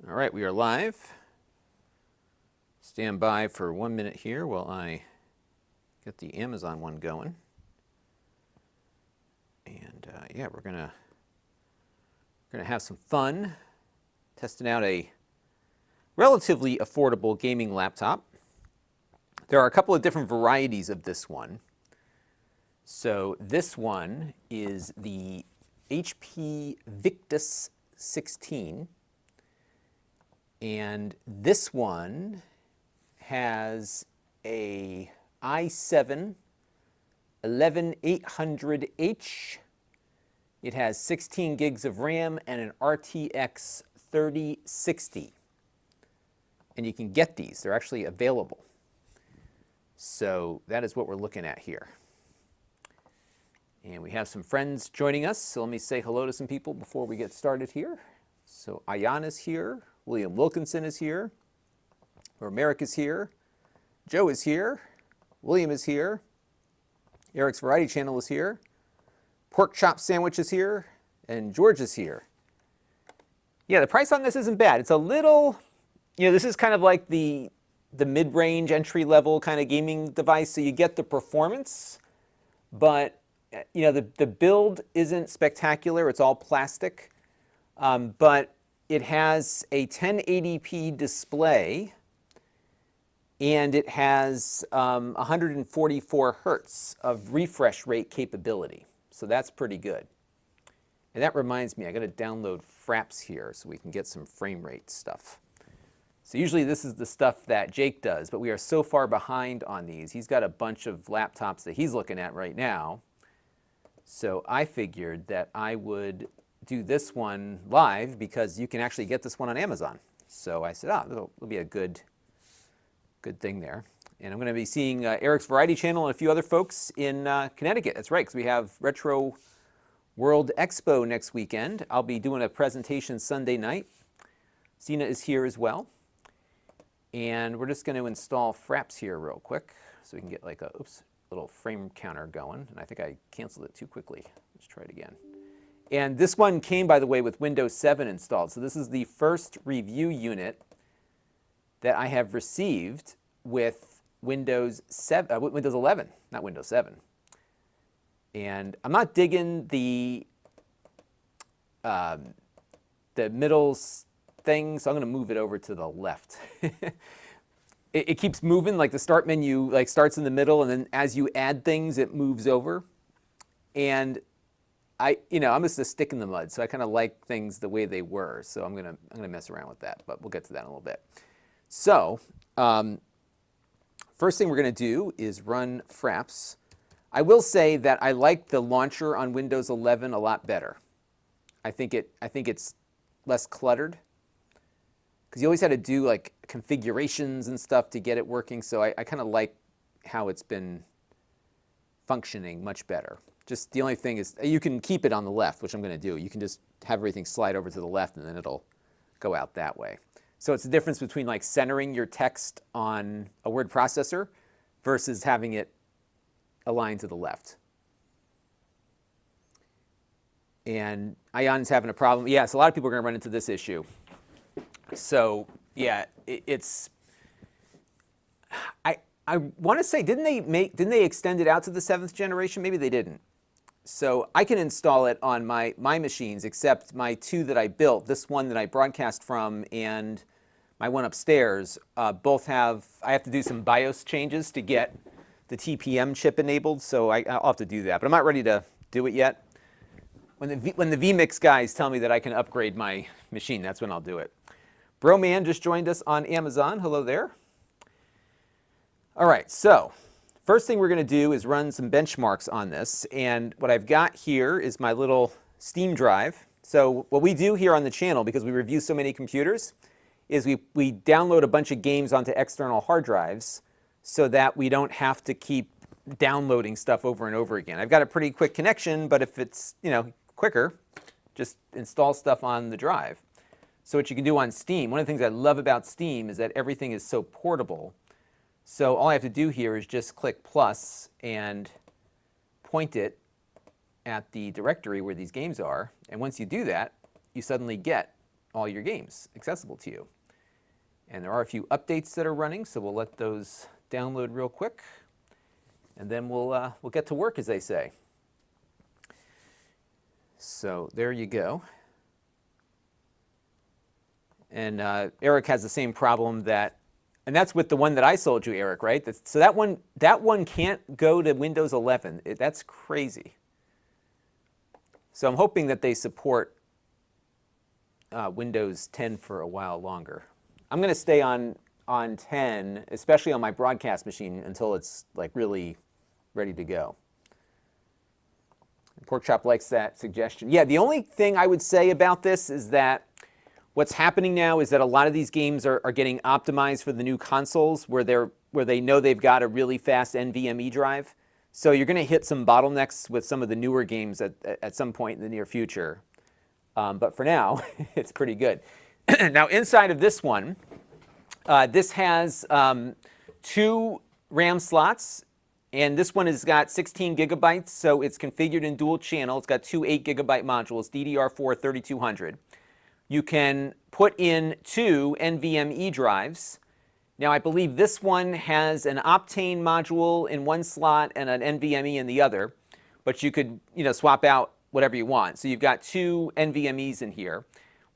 All right, we are live. Stand by for 1 minute here while I get the Amazon one going. And yeah, we're gonna have some fun testing out a relatively affordable gaming laptop. There are a couple of different varieties of this one. So this one is the HP Victus 16. And this one has a i7 11800H. It has 16 gigs of RAM and an RTX 3060. And you can get these. They're actually available. So that is what we're looking at here. And we have some friends joining us. So let me say hello to some people before we get started here. So Ayan is here. William Wilkinson is here. Merrick is here. Joe is here. William is here. Eric's Variety Channel is here. Pork Chop Sandwich is here. And George is here. Yeah, the price on this isn't bad. It's a little, this is kind of like the mid-range, entry-level kind of gaming device. So you get the performance, but the build isn't spectacular. It's all plastic. But it has a 1080p display, and it has 144 hertz of refresh rate capability. So that's pretty good. And that reminds me, I got to download Fraps here so we can get some frame rate stuff. So usually this is the stuff that Jake does, but we are so far behind on these. He's got a bunch of laptops that he's looking at right now. So I figured that I would do this one live because you can actually get this one on Amazon. So I said, it'll be a good thing there. And I'm going to be seeing Eric's Variety Channel and a few other folks in Connecticut. That's right, because we have Retro World Expo next weekend. I'll be doing a presentation Sunday night. Sina is here as well. And we're just going to install Fraps here real quick so we can get like a little frame counter going. And I think I canceled it too quickly. Let's try it again. And this one came, by the way, with Windows 7 installed. So this is the first review unit that I have received with Windows 11, not Windows 7. And I'm not digging the middle thing, so I'm going to move it over to the left. It keeps moving, like the start menu starts in the middle, and then as you add things, it moves over. And I'm just a stick in the mud, so I kind of like things the way they were. So I'm gonna mess around with that, but we'll get to that in a little bit. So first thing we're gonna do is run Fraps. I will say that I like the launcher on Windows 11 a lot better. I think it's less cluttered because you always had to do like configurations and stuff to get it working. So I kind of like how it's been functioning much better. Just the only thing is you can keep it on the left, which I'm going to do. You can just have everything slide over to the left, and then it'll go out that way. So it's the difference between like centering your text on a word processor versus having it aligned to the left. And Ayan's having a problem. Yes, a lot of people are going to run into this issue. So yeah, I want to say, didn't they extend it out to the 7th generation? Maybe they didn't. So I can install it on my machines, except my two that I built, this one that I broadcast from and my one upstairs, both I have to do some BIOS changes to get the TPM chip enabled, so I'll have to do that. But I'm not ready to do it yet. When the vMix guys tell me that I can upgrade my machine, that's when I'll do it. Broman just joined us on Amazon. Hello there. All right, so first thing we're going to do is run some benchmarks on this. And what I've got here is my little Steam drive. So what we do here on the channel, because we review so many computers, is we download a bunch of games onto external hard drives so that we don't have to keep downloading stuff over and over again. I've got a pretty quick connection, but if it's quicker, just install stuff on the drive. So what you can do on Steam, one of the things I love about Steam is that everything is so portable. So all I have to do here is just click plus and point it at the directory where these games are. And once you do that, you suddenly get all your games accessible to you. And there are a few updates that are running, so we'll let those download real quick, and then we'll get to work, as they say. So there you go. And Eric has the same problem and that's with the one that I sold you, Eric, right? So that one can't go to Windows 11. That's crazy. So I'm hoping that they support Windows 10 for a while longer. I'm going to stay on 10, especially on my broadcast machine, until it's like really ready to go. Porkchop likes that suggestion. Yeah, the only thing I would say about this is that what's happening now is that a lot of these games are getting optimized for the new consoles where they know they've got a really fast NVMe drive. So you're going to hit some bottlenecks with some of the newer games at some point in the near future. But for now, it's pretty good. Now, inside of this one, this has 2 RAM slots. And this one has got 16 gigabytes, so it's configured in dual channel. It's got 2 8-gigabyte modules, DDR4 3200. You can put in 2 NVMe drives. Now, I believe this one has an Optane module in one slot and an NVMe in the other, but you could, swap out whatever you want. So you've got 2 NVMe's in here.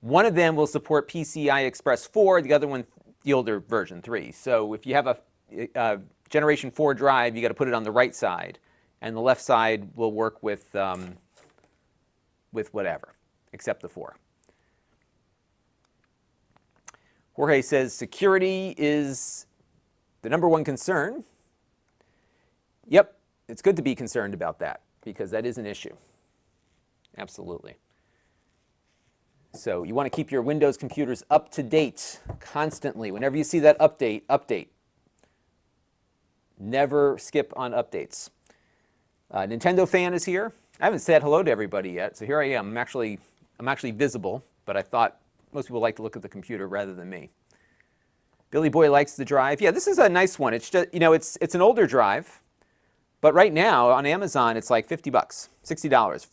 One of them will support PCI Express 4, the other one, the older version 3. So if you have a Generation 4 drive, you got to put it on the right side, and the left side will work with whatever, except the 4. Jorge says security is the #1 concern. Yep, it's good to be concerned about that because that is an issue. Absolutely. So you want to keep your Windows computers up to date constantly. Whenever you see that update, update. Never skip on updates. Nintendo fan is here. I haven't said hello to everybody yet, so here I am. I'm actually visible, but I thought most people like to look at the computer rather than me. Billy Boy likes the drive. Yeah, this is a nice one. It's just, it's an older drive, but right now on Amazon it's like $50, $60,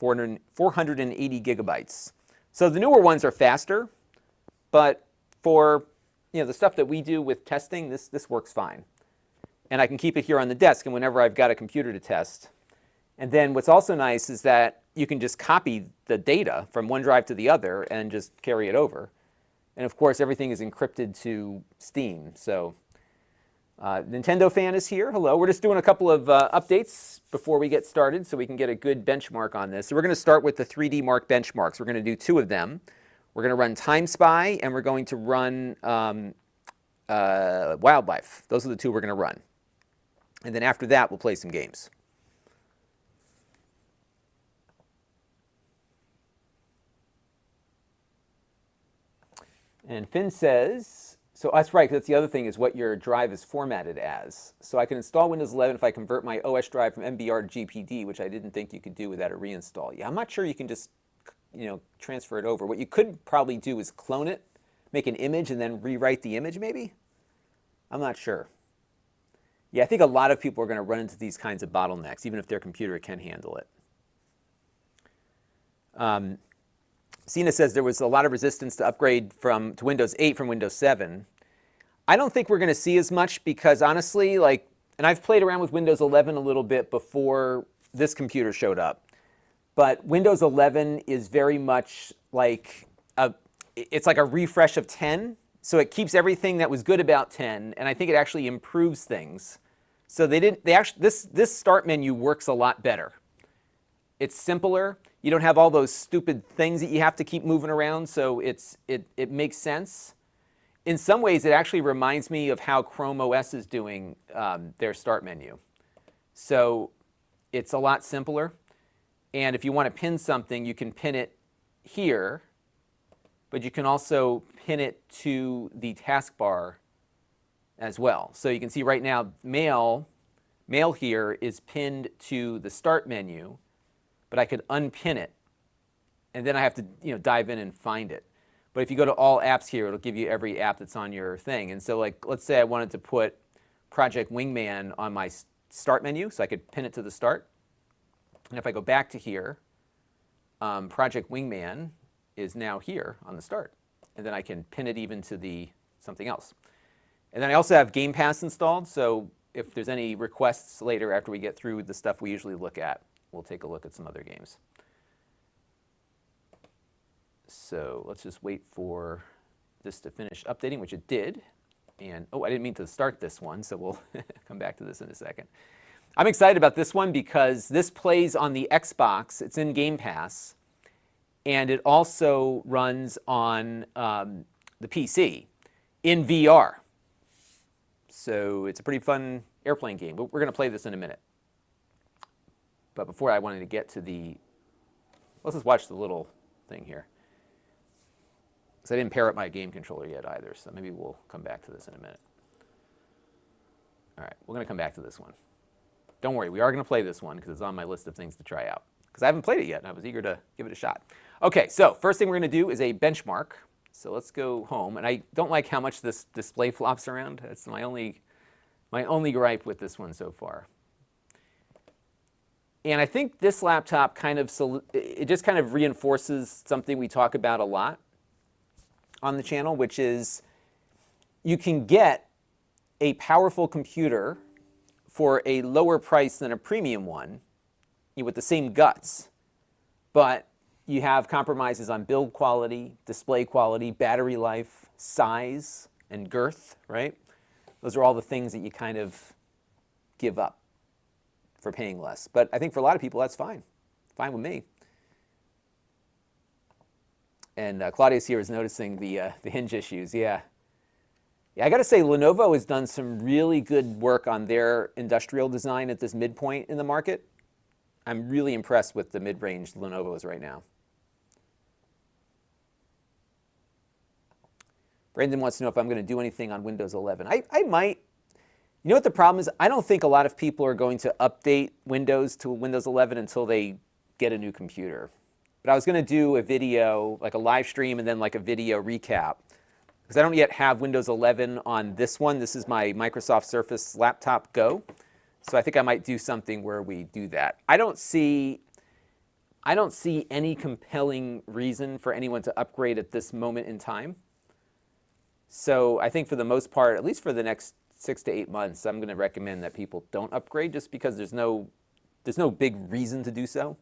480 gigabytes. So the newer ones are faster, but for the stuff that we do with testing, this works fine. And I can keep it here on the desk, and whenever I've got a computer to test. And then what's also nice is that you can just copy the data from one drive to the other and just carry it over. And of course, everything is encrypted to Steam. So Nintendo fan is here. Hello. We're just doing a couple of updates before we get started so we can get a good benchmark on this. So we're going to start with the 3D Mark benchmarks. We're going to do 2 of them. We're going to run Time Spy, and we're going to run Wildlife. Those are the 2 we're going to run. And then after that, we'll play some games. And Finn says, so that's right, that's the other thing is what your drive is formatted as. So I can install Windows 11 if I convert my OS drive from MBR to GPD, which I didn't think you could do without a reinstall. Yeah, I'm not sure you can just, transfer it over. What you could probably do is clone it, make an image, and then rewrite the image maybe? I'm not sure. Yeah, I think a lot of people are going to run into these kinds of bottlenecks, even if their computer can handle it. Sina says there was a lot of resistance to upgrade to Windows 8 from Windows 7. I don't think we're going to see as much because honestly, and I've played around with Windows 11 a little bit before this computer showed up, but Windows 11 is very much it's like a refresh of 10. So it keeps everything that was good about 10, and I think it actually improves things. So this start menu works a lot better. It's simpler. You don't have all those stupid things that you have to keep moving around, so it makes sense. In some ways, it actually reminds me of how Chrome OS is doing their start menu. So it's a lot simpler. And if you want to pin something, you can pin it here, but you can also pin it to the taskbar as well. So you can see right now, mail here is pinned to the start menu, but I could unpin it, and then I have to dive in and find it. But if you go to all apps here, it'll give you every app that's on your thing. And so let's say I wanted to put Project Wingman on my start menu, so I could pin it to the start. And if I go back to here, Project Wingman is now here on the start. and then I can pin it even to the something else. And then I also have Game Pass installed, so if there's any requests later after we get through the stuff we usually look at, we'll take a look at some other games. So let's just wait for this to finish updating, which it did. And oh, I didn't mean to start this one, so we'll come back to this in a second. I'm excited about this one because this plays on the Xbox. It's in Game Pass, and it also runs on the PC in VR. So it's a pretty fun airplane game. But we're going to play this in a minute. But before I wanted to get to let's just watch the little thing here. Because I didn't pair up my game controller yet either, so maybe we'll come back to this in a minute. All right, we're going to come back to this one. Don't worry, we are going to play this one because it's on my list of things to try out. Because I haven't played it yet, and I was eager to give it a shot. Okay, so first thing we're going to do is a benchmark. So let's go home. And I don't like how much this display flops around. That's my only gripe with this one so far. And I think this laptop just kind of reinforces something we talk about a lot on the channel, which is you can get a powerful computer for a lower price than a premium one with the same guts, but you have compromises on build quality, display quality, battery life, size, and girth, right? Those are all the things that you kind of give up for paying less. But I think for a lot of people, that's fine. Fine with me. And Claudius here is noticing the hinge issues. Yeah, I got to say, Lenovo has done some really good work on their industrial design at this midpoint in the market. I'm really impressed with the mid-range Lenovo's right now. Brandon wants to know if I'm going to do anything on Windows 11. I might. You know what the problem is? I don't think a lot of people are going to update Windows to Windows 11 until they get a new computer. But I was going to do a video, like a live stream, and then like a video recap. Because I don't yet have Windows 11 on this one. This is my Microsoft Surface Laptop Go. So I think I might do something where we do that. I don't see any compelling reason for anyone to upgrade at this moment in time. So I think for the most part, at least for the next 6 to 8 months, I'm going to recommend that people don't upgrade just because there's no big reason to do so.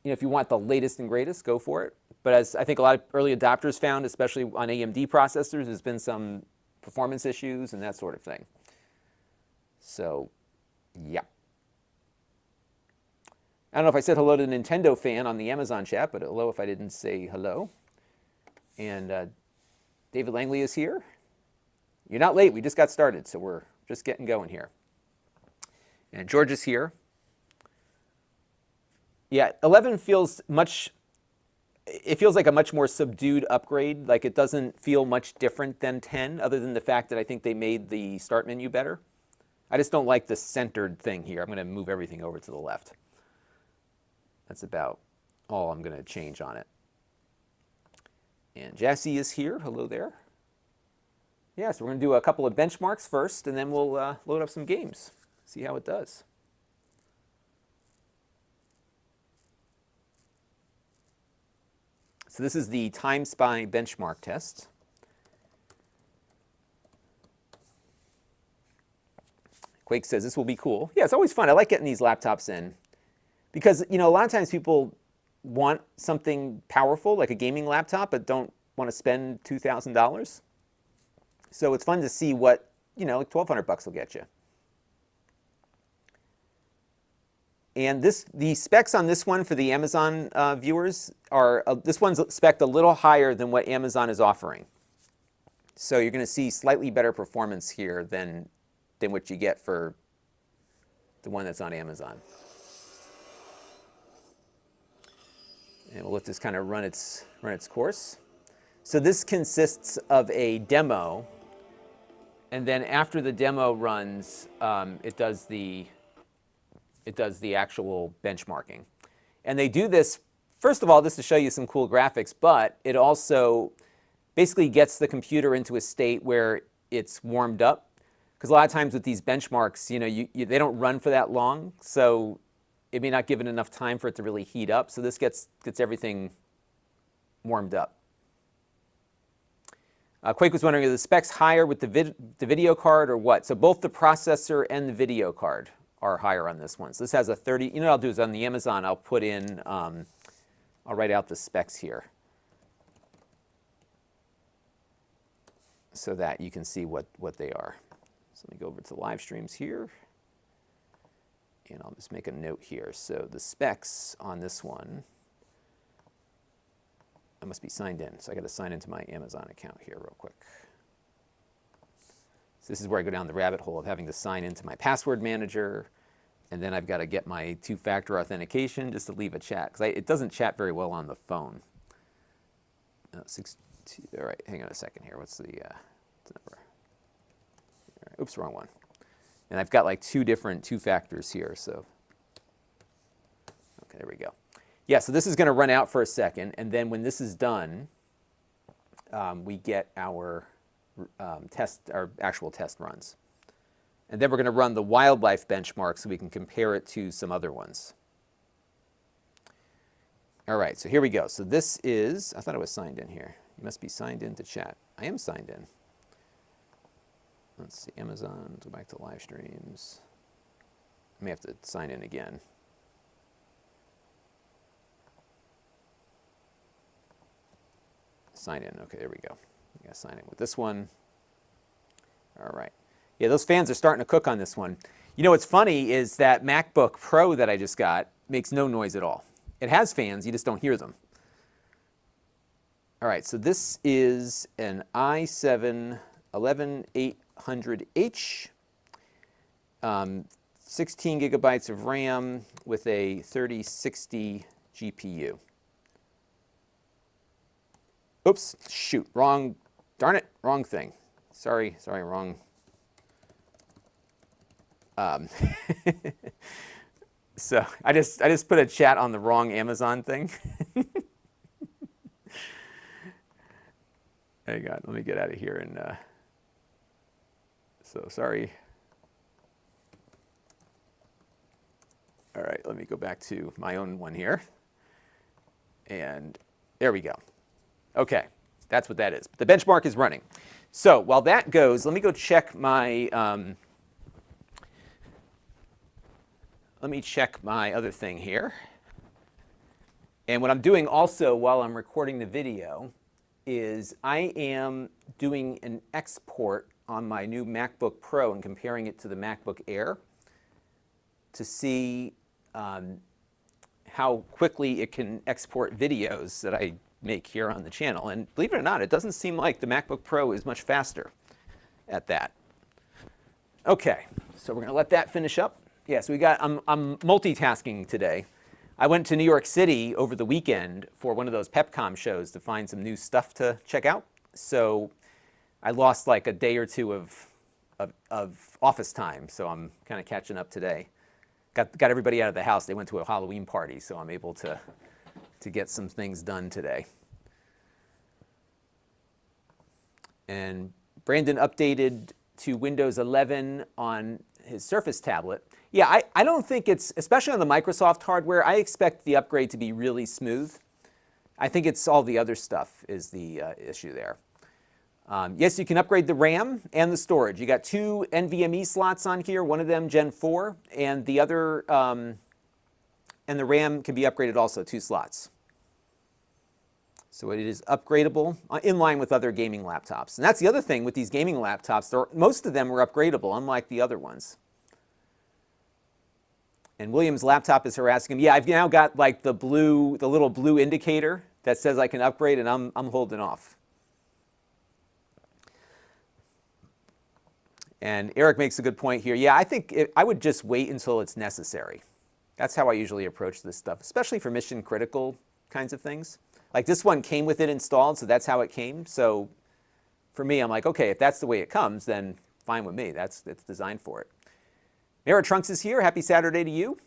You know, if you want the latest and greatest, go for it. But as I think a lot of early adopters found, especially on AMD processors, there's been some performance issues and that sort of thing. So, yeah. I don't know if I said hello to the Nintendo fan on the Amazon chat, but hello if I didn't say hello. And David Langley is here. You're not late. We just got started, so we're just getting going here. And George is here. Yeah, 11 feels it feels like a much more subdued upgrade. Like it doesn't feel much different than 10, other than the fact that I think they made the start menu better. I just don't like the centered thing here. I'm going to move everything over to the left. That's about all I'm going to change on it. And Jassy is here. Hello there. Yeah, so we're going to do a couple of benchmarks first, and then we'll load up some games, see how it does. So this is the Time Spy benchmark test. Quake says this will be cool. Yeah, it's always fun. I like getting these laptops in because, you know, a lot of times people want something powerful like a gaming laptop but don't want to spend $2,000. So it's fun to see what, you know, like $1,200 will get you. And the specs on this one for the Amazon viewers are, this one's spec'd a little higher than what Amazon is offering. So you're going to see slightly better performance here than what you get for the one that's on Amazon. And we'll let this kind of run its course. So this consists of a demo, and then after the demo runs, it does the actual benchmarking. And they do this, first of all, just to show you some cool graphics, but it also basically gets the computer into a state where it's warmed up. Because a lot of times with these benchmarks, you know, they don't run for that long, so it may not give it enough time for it to really heat up. So this gets everything warmed up. Quake was wondering, are the specs higher with the video card or what? So both the processor and the video card are higher on this one. So this has a 30, you know what I'll do is on the Amazon, I'll put in, I'll write out the specs here so that you can see what they are. So let me go over to live streams here, and I'll just make a note here. So the specs on this one, I must be signed in, so I got to sign into my Amazon account here real quick. So this is where I go down the rabbit hole of having to sign into my password manager, and then I've got to get my two-factor authentication just to leave a chat, because it doesn't chat very well on the phone. All right, hang on a second here. What's the number? Right, oops, wrong one. And I've got like two different two-factors here, so. Okay, there we go. Yeah, so this is going to run out for a second, and then when this is done, we get our actual test runs. And then we're going to run the wildlife benchmark so we can compare it to some other ones. All right, so here we go. So this is, I thought I was signed in here. You must be signed in to chat. I am signed in. Let's see, Amazon, go back to live streams. I may have to sign in again. Sign in, okay, there we go. You gotta sign in with this one. All right. Yeah, those fans are starting to cook on this one. You know what's funny is that MacBook Pro that I just got makes no noise at all. It has fans, you just don't hear them. All right, so this is an i7 11800H, 16 gigabytes of RAM with a 3060 GPU. Oops, shoot, wrong, darn it, wrong thing. Sorry, wrong. So I just put a chat on the wrong Amazon thing. Hang on, let me get out of here and so sorry. All right, let me go back to my own one here. And there we go. Okay, that's what that is. The benchmark is running. So while that goes, let me go check my other thing here. And what I'm doing also while I'm recording the video is I am doing an export on my new MacBook Pro and comparing it to the MacBook Air to see how quickly it can export videos that I make here on the channel. And believe it or not, it doesn't seem like the MacBook Pro is much faster at that. Okay, so we're going to let that finish up. Yeah, so I'm multitasking today. I went to New York City over the weekend for one of those PepCom shows to find some new stuff to check out. So I lost like a day or two of office time, so I'm kind of catching up today. Got everybody out of the house. They went to a Halloween party, so I'm able to get some things done today. And Brandon updated to Windows 11 on his Surface tablet. Yeah, I don't think it's, especially on the Microsoft hardware, I expect the upgrade to be really smooth. I think it's all the other stuff is the issue there. Yes, you can upgrade the RAM and the storage. You got two NVMe slots on here, one of them Gen 4, and the other, and the RAM can be upgraded also, 2 slots. So it is upgradable in line with other gaming laptops. And that's the other thing with these gaming laptops, most of them are upgradable, unlike the other ones. And William's laptop is harassing him. Yeah, I've now got like the little blue indicator that says I can upgrade, and I'm holding off. And Eric makes a good point here. Yeah, I think I would just wait until it's necessary. That's how I usually approach this stuff, especially for mission critical kinds of things. Like this one came with it installed, so that's how it came. So for me, I'm like, okay, if that's the way it comes, then fine with me. It's designed for it. Mara Trunks is here. Happy Saturday to you.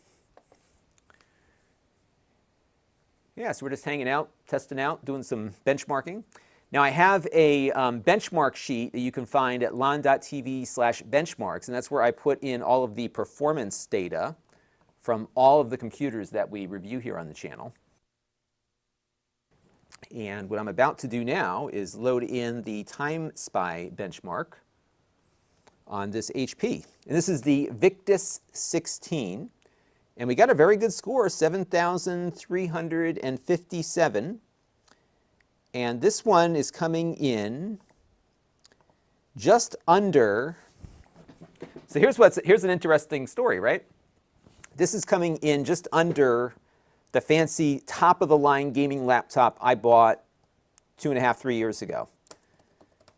Yeah, so we're just hanging out, testing out, doing some benchmarking. Now I have a benchmark sheet that you can find at Lon.TV/benchmarks, and that's where I put in all of the performance data from all of the computers that we review here on the channel. And what I'm about to do now is load in the Time Spy benchmark on this HP. And this is the Victus 16. And we got a very good score, 7,357. And this one is coming in just under. So here's an interesting story, right? This is coming in just under the fancy top-of-the-line gaming laptop I bought 2.5, 3 years ago.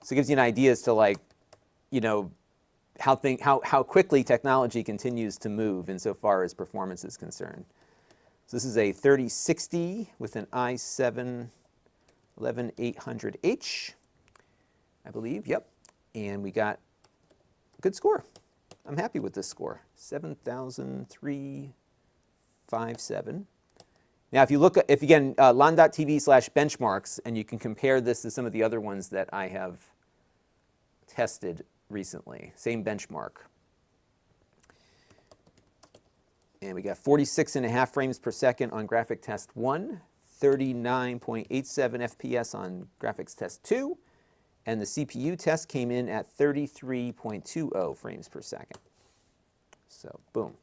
So it gives you an idea as to, like, you know, how quickly technology continues to move insofar as performance is concerned. So this is a 3060 with an i7 11800H, I believe. Yep. And we got a good score. I'm happy with this score, 7,357. Now, if you look at, again, Lon.TV/benchmarks, and you can compare this to some of the other ones that I have tested recently, same benchmark. And we got 46.5 frames per second on graphic test 1, 39.87 FPS on graphics test 2, and the CPU test came in at 33.20 frames per second. So, boom.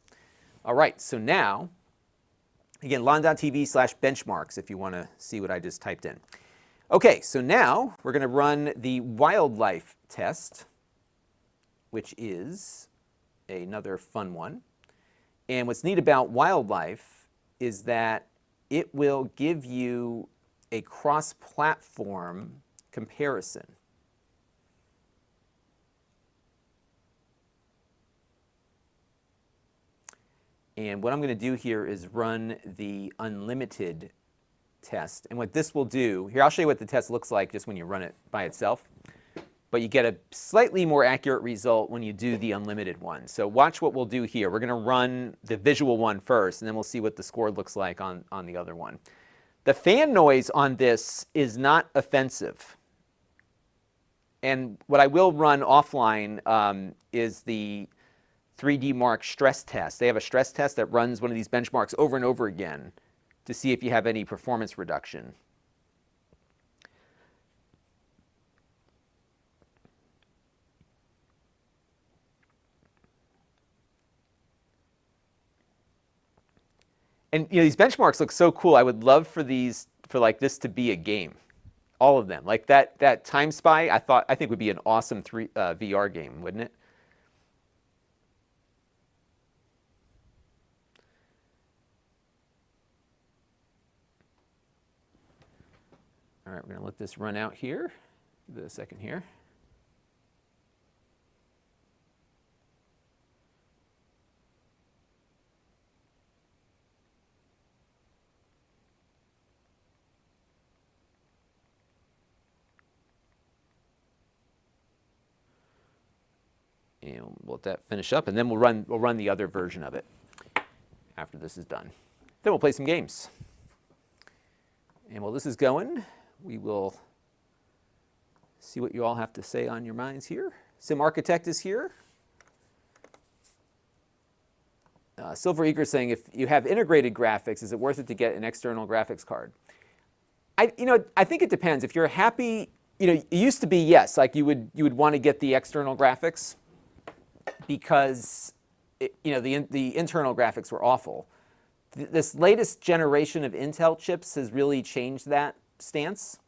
All right, so now, again, Lon.TV/benchmarks if you want to see what I just typed in. Okay, so now we're going to run the wildlife test, which is another fun one. And what's neat about wildlife is that it will give you a cross-platform comparison. And what I'm going to do here is run the unlimited test. And what this will do, here I'll show you what the test looks like just when you run it by itself. But you get a slightly more accurate result when you do the unlimited one. So watch what we'll do here. We're going to run the visual one first, and then we'll see what the score looks like on the other one. The fan noise on this is not offensive. And what I will run offline is the 3D Mark stress test. They have a stress test that runs one of these benchmarks over and over again to see if you have any performance reduction. And you know, these benchmarks look so cool. I would love for these, like this to be a game, all of them. Like that Time Spy, I think would be an awesome VR game, wouldn't it? All right, we're going to let this run out here. Give it a second here. And we'll let that finish up, and then we'll run the other version of it after this is done. Then we'll play some games. And while this is going, we will see what you all have to say on your minds here. Sim Architect is here. Silver Eager saying, if you have integrated graphics, is it worth it to get an external graphics card? I think it depends. If you're happy, it used to be yes, like you would want to get the external graphics because the internal graphics were awful. This latest generation of Intel chips has really changed that stance.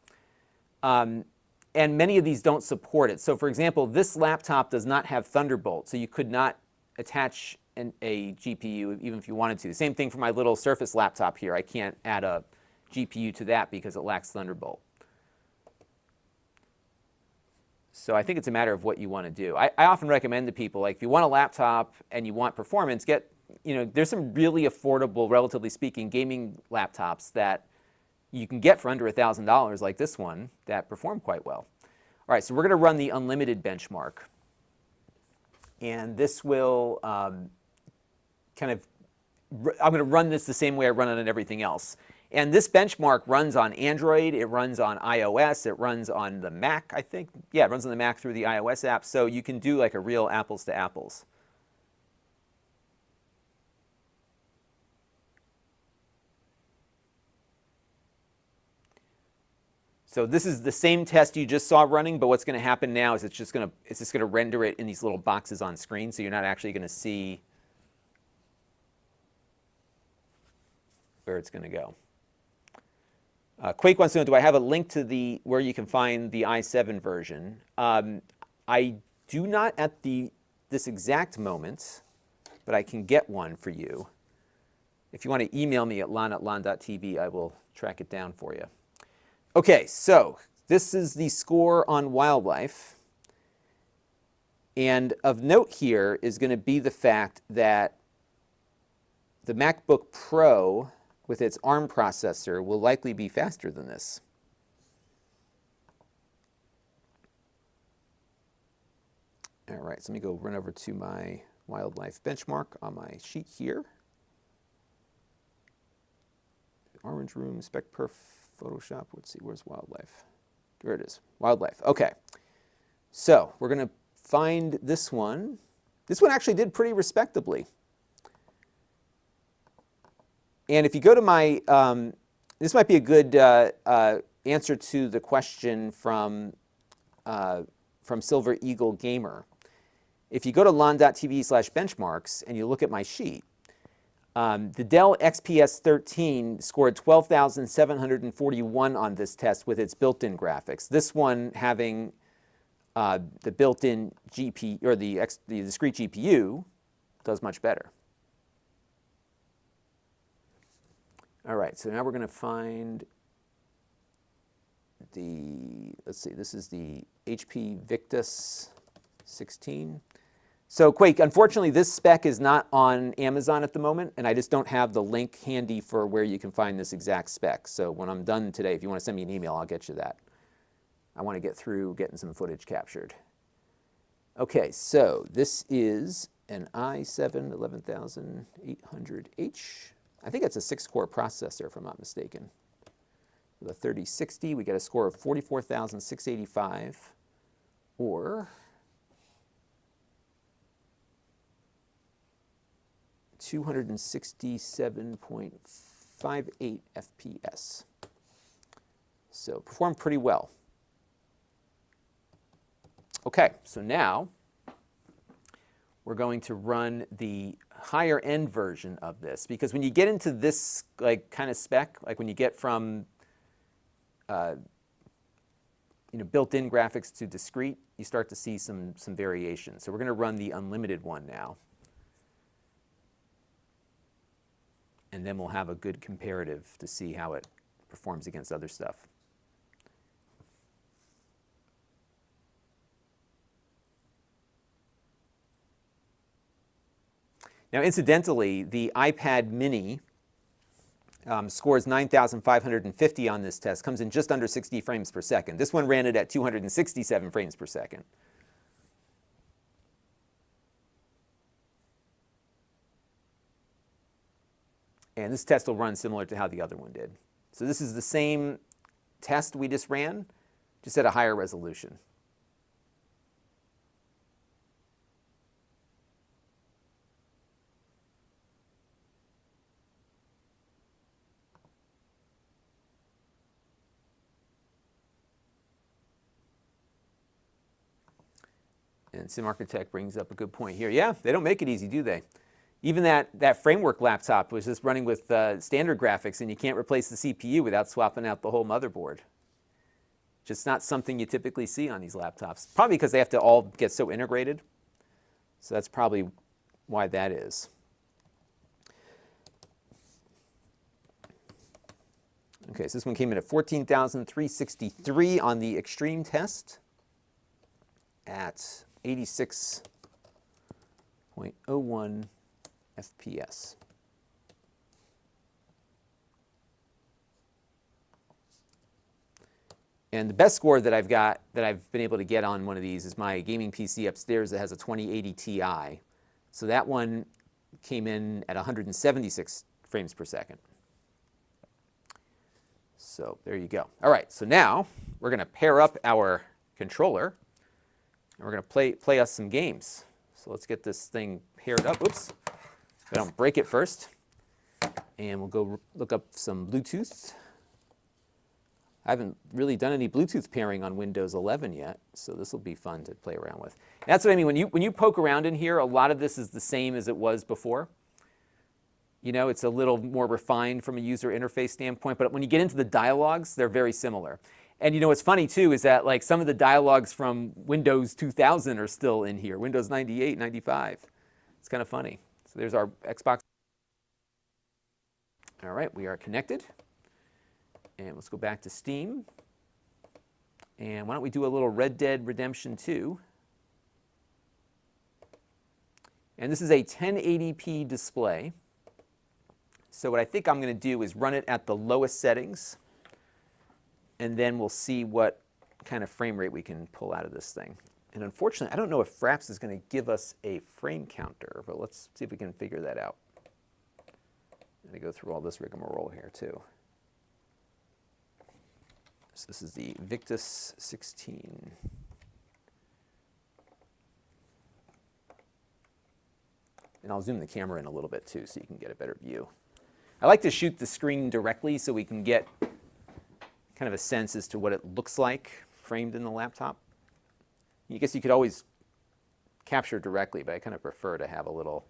And many of these don't support it. So for example, this laptop does not have Thunderbolt, so you could not attach a GPU even if you wanted to. Same thing for my little Surface laptop here. I can't add a GPU to that because it lacks Thunderbolt. So I think it's a matter of what you want to do. I often recommend to people, like if you want a laptop and you want performance, there's some really affordable, relatively speaking, gaming laptops that you can get for under $1,000 like this one that perform quite well. All right, so we're going to run the unlimited benchmark. And this will I'm going to run this the same way I run it on everything else. And this benchmark runs on Android, it runs on iOS, it runs on the Mac, I think. Yeah, it runs on the Mac through the iOS app, so you can do like a real apples to apples. So this is the same test you just saw running, but what's going to happen now is it's just going to render it in these little boxes on screen, so you're not actually going to see where it's going to go. Quake wants to know, do I have a link to where you can find the i7 version? I do not at this exact moment, but I can get one for you. If you want to email me at lon@lon.tv, I will track it down for you. Okay, so this is the score on wildlife. And of note here is going to be the fact that the MacBook Pro with its ARM processor will likely be faster than this. All right, so let me go run over to my wildlife benchmark on my sheet here. Orange Room, SpecPerf, Photoshop. Let's see, where's wildlife? There it is, wildlife. Okay, so we're going to find this one. This one actually did pretty respectably. And if you go to my, this might be a good answer to the question from Silver Eagle Gamer. If you go to lon.tv/benchmarks and you look at my sheet, the Dell XPS 13 scored 12,741 on this test with its built-in graphics. This one having the built-in GPU, or the discrete GPU, does much better. All right, so now we're going to find let's see, this is the HP Victus 16. So Quake, unfortunately, this spec is not on Amazon at the moment, and I just don't have the link handy for where you can find this exact spec. So when I'm done today, if you want to send me an email, I'll get you that. I want to get through getting some footage captured. Okay, so this is an i7 11800H. I think it's a 6-core processor, if I'm not mistaken. With a 3060, we get a score of 44,685, or 267.58 FPS. So performed pretty well. Okay, so now we're going to run the higher end version of this, because when you get into this kind of spec, like when you get from built-in graphics to discrete, you start to see some variation. So we're going to run the unlimited one now. And then we'll have a good comparative to see how it performs against other stuff. Now, incidentally, the iPad mini scores 9,550 on this test, comes in just under 60 frames per second. This one ran it at 267 frames per second. And this test will run similar to how the other one did. So this is the same test we just ran, just at a higher resolution. And SimArchitect brings up a good point here. Yeah, they don't make it easy, do they? Even that framework laptop was just running with standard graphics, and you can't replace the CPU without swapping out the whole motherboard. Just not something you typically see on these laptops. Probably because they have to all get so integrated. So that's probably why that is. Okay, so this one came in at 14,363 on the extreme test at 86.01 FPS. And the best score that I've got, that I've been able to get on one of these, is my gaming PC upstairs that has a 2080 Ti. So that one came in at 176 frames per second. So there you go. All right, so now we're going to pair up our controller, and we're going to play us some games. So let's get this thing paired up. Oops. I don't break it first. And we'll go look up some Bluetooth. I haven't really done any Bluetooth pairing on Windows 11 yet, so this will be fun to play around with. That's what I mean. When you poke around in here, a lot of this is the same as it was before. You know, it's a little more refined from a user interface standpoint, but when you get into the dialogues, they're very similar. And you know what's funny too is that like some of the dialogues from Windows 2000 are still in here, Windows 98, 95. It's kind of funny. So there's our Xbox. All right, we are connected. And let's go back to Steam. And why don't we do a little Red Dead Redemption 2. And this is a 1080p display. So what I think I'm going to do is run it at the lowest settings. And then we'll see what kind of frame rate we can pull out of this thing. And unfortunately, I don't know if Fraps is going to give us a frame counter, but let's see if we can figure that out. I'm going to go through all this rigmarole here too. So this is the Victus 16. And I'll zoom the camera in a little bit too so you can get a better view. I like to shoot the screen directly so we can get kind of a sense as to what it looks like framed in the laptop. I guess you could always capture directly, but I kind of prefer to have a little.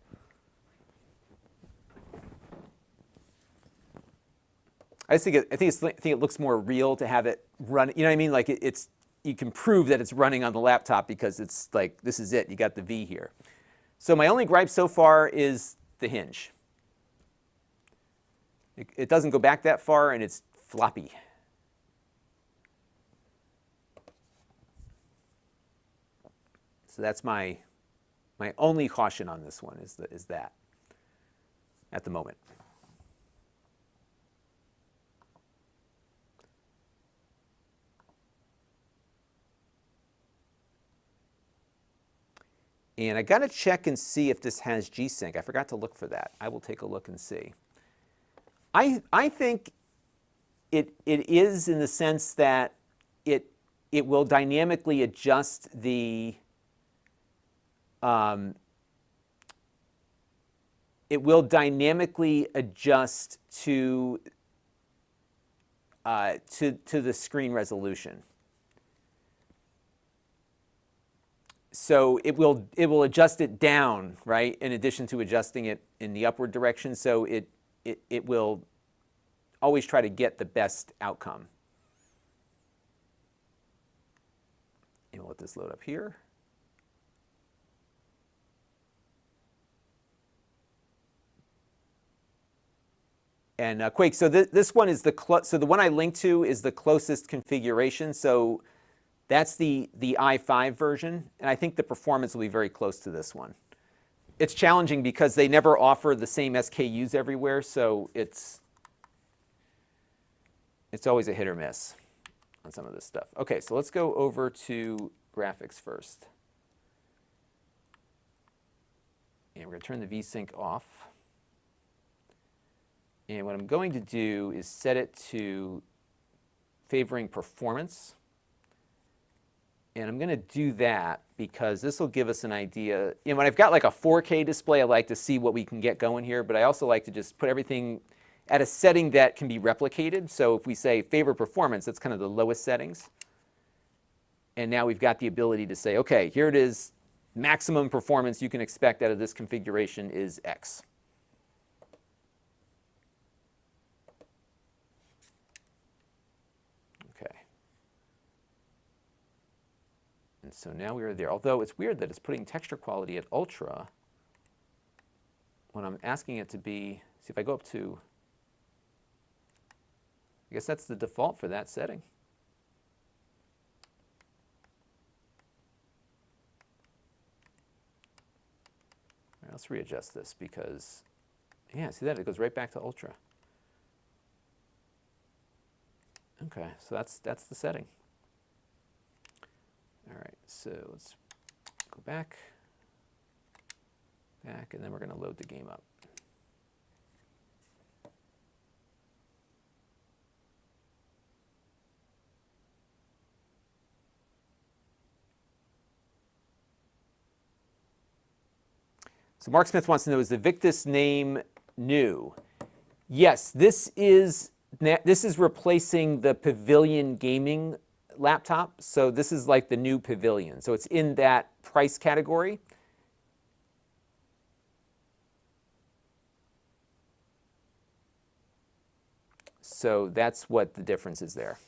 I think it looks more real to have it run. You know what I mean? Like it's you can prove that it's running on the laptop because it's like this is it. You got the V here. So my only gripe so far is the hinge. It doesn't go back that far and it's floppy. So that's my only caution on this one is that at the moment. And I got to check and see if this has G-Sync. I forgot to look for that. I will take a look and see. I think it is in the sense that it will dynamically adjust the it will dynamically adjust to the screen resolution. So it will adjust it down, right? In addition to adjusting it in the upward direction, so it will always try to get the best outcome. And we'll let this load up here. And Quake, so this one is the one I linked to is the closest configuration. So that's the i5 version, and I think the performance will be very close to this one. It's challenging because they never offer the same SKUs everywhere, so it's always a hit or miss on some of this stuff. Okay, so let's go over to graphics first. And we're going to turn the VSync off. And what I'm going to do is set it to favoring performance. And I'm going to do that because this will give us an idea. You know, when I've got like a 4K display, I like to see what we can get going here, but I also like to just put everything at a setting that can be replicated. So if we say favor performance, that's kind of the lowest settings. And now we've got the ability to say, okay, here it is, maximum performance you can expect out of this configuration is X. And so now we are there. Although it's weird that it's putting texture quality at ultra when I'm asking it to be, see if I go up to, I guess that's the default for that setting. All right, let's readjust this because, yeah, see that? It goes right back to ultra. Okay, so that's the setting. All right, so let's go back, and then we're going to load the game up. So Mark Smith wants to know, is the Victus name new? Yes, this is this is replacing the Pavilion gaming laptop. So this is like the new Pavilion. So it's in that price category. So that's what the difference is there.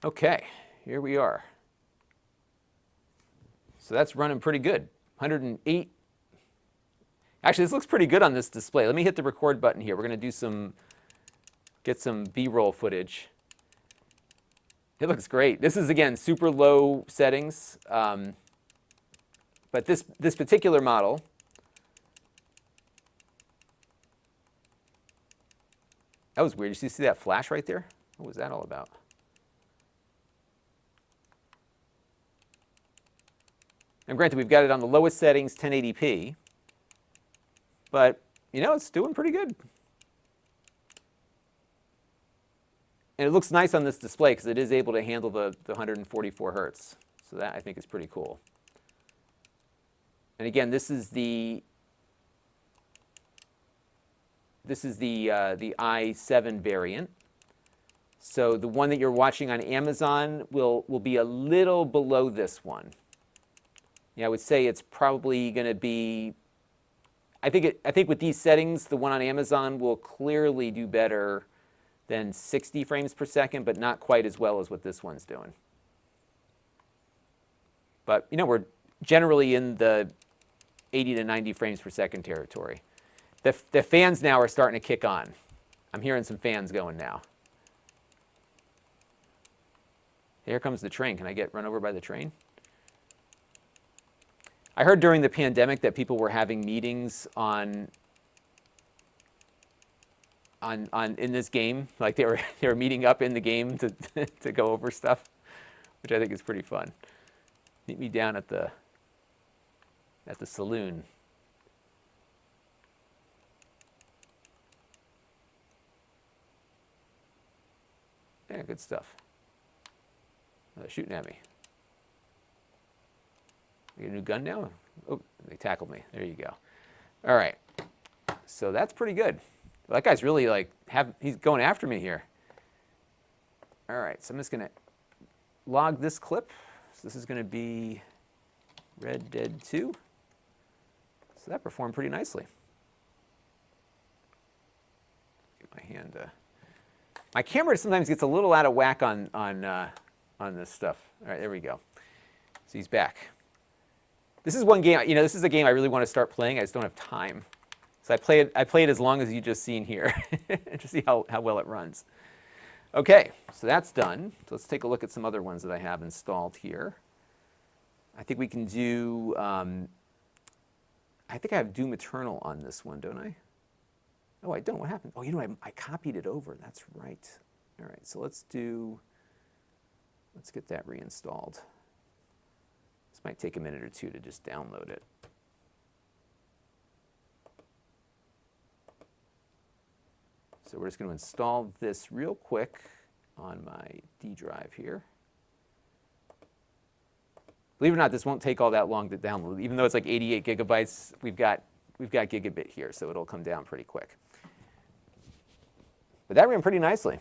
Okay, here we are. So that's running pretty good. 108. Actually, this looks pretty good on this display. Let me hit the record button here. We're going to do get some B-roll footage. It looks great. This is, again, super low settings. But this particular model, that was weird. Did you see that flash right there? What was that all about? And granted, we've got it on the lowest settings, 1080p. But, you know, it's doing pretty good. And it looks nice on this display because it is able to handle the 144 hertz. So that, I think, is pretty cool. And again, this is the i7 variant. So the one that you're watching on Amazon will be a little below this one. Yeah, I would say it's probably going to be, I think with these settings, the one on Amazon will clearly do better than 60 frames per second, but not quite as well as what this one's doing. But, you know, we're generally in the 80 to 90 frames per second territory. The fans now are starting to kick on. I'm hearing some fans going now. Here comes the train. Can I get run over by the train? I heard during the pandemic that people were having meetings in this game, like they were meeting up in the game to go over stuff, which I think is pretty fun. Meet me down at the saloon. Yeah, good stuff. Oh, they're shooting at me. You get a new gun now? Oh, they tackled me. There you go. All right. So that's pretty good. That guy's really he's going after me here. All right, so I'm just going to log this clip. So this is going to be Red Dead 2. So that performed pretty nicely. Get my hand. My camera sometimes gets a little out of whack on this stuff. All right, there we go. So he's back. This is one game, you know, this is a game I really want to start playing. I just don't have time. So I play it as long as you just seen here to see how well it runs. Okay, so that's done. So let's take a look at some other ones that I have installed here. I think we can do, I think I have Doom Eternal on this one, don't I? Oh, I don't. What happened? Oh, you know, I copied it over. That's right. All right, so let's get that reinstalled. This might take a minute or two to just download it. So we're just going to install this real quick on my D drive here. Believe it or not, this won't take all that long to download. Even though it's like 88 gigabytes, we've got gigabit here, so it'll come down pretty quick. But that ran pretty nicely.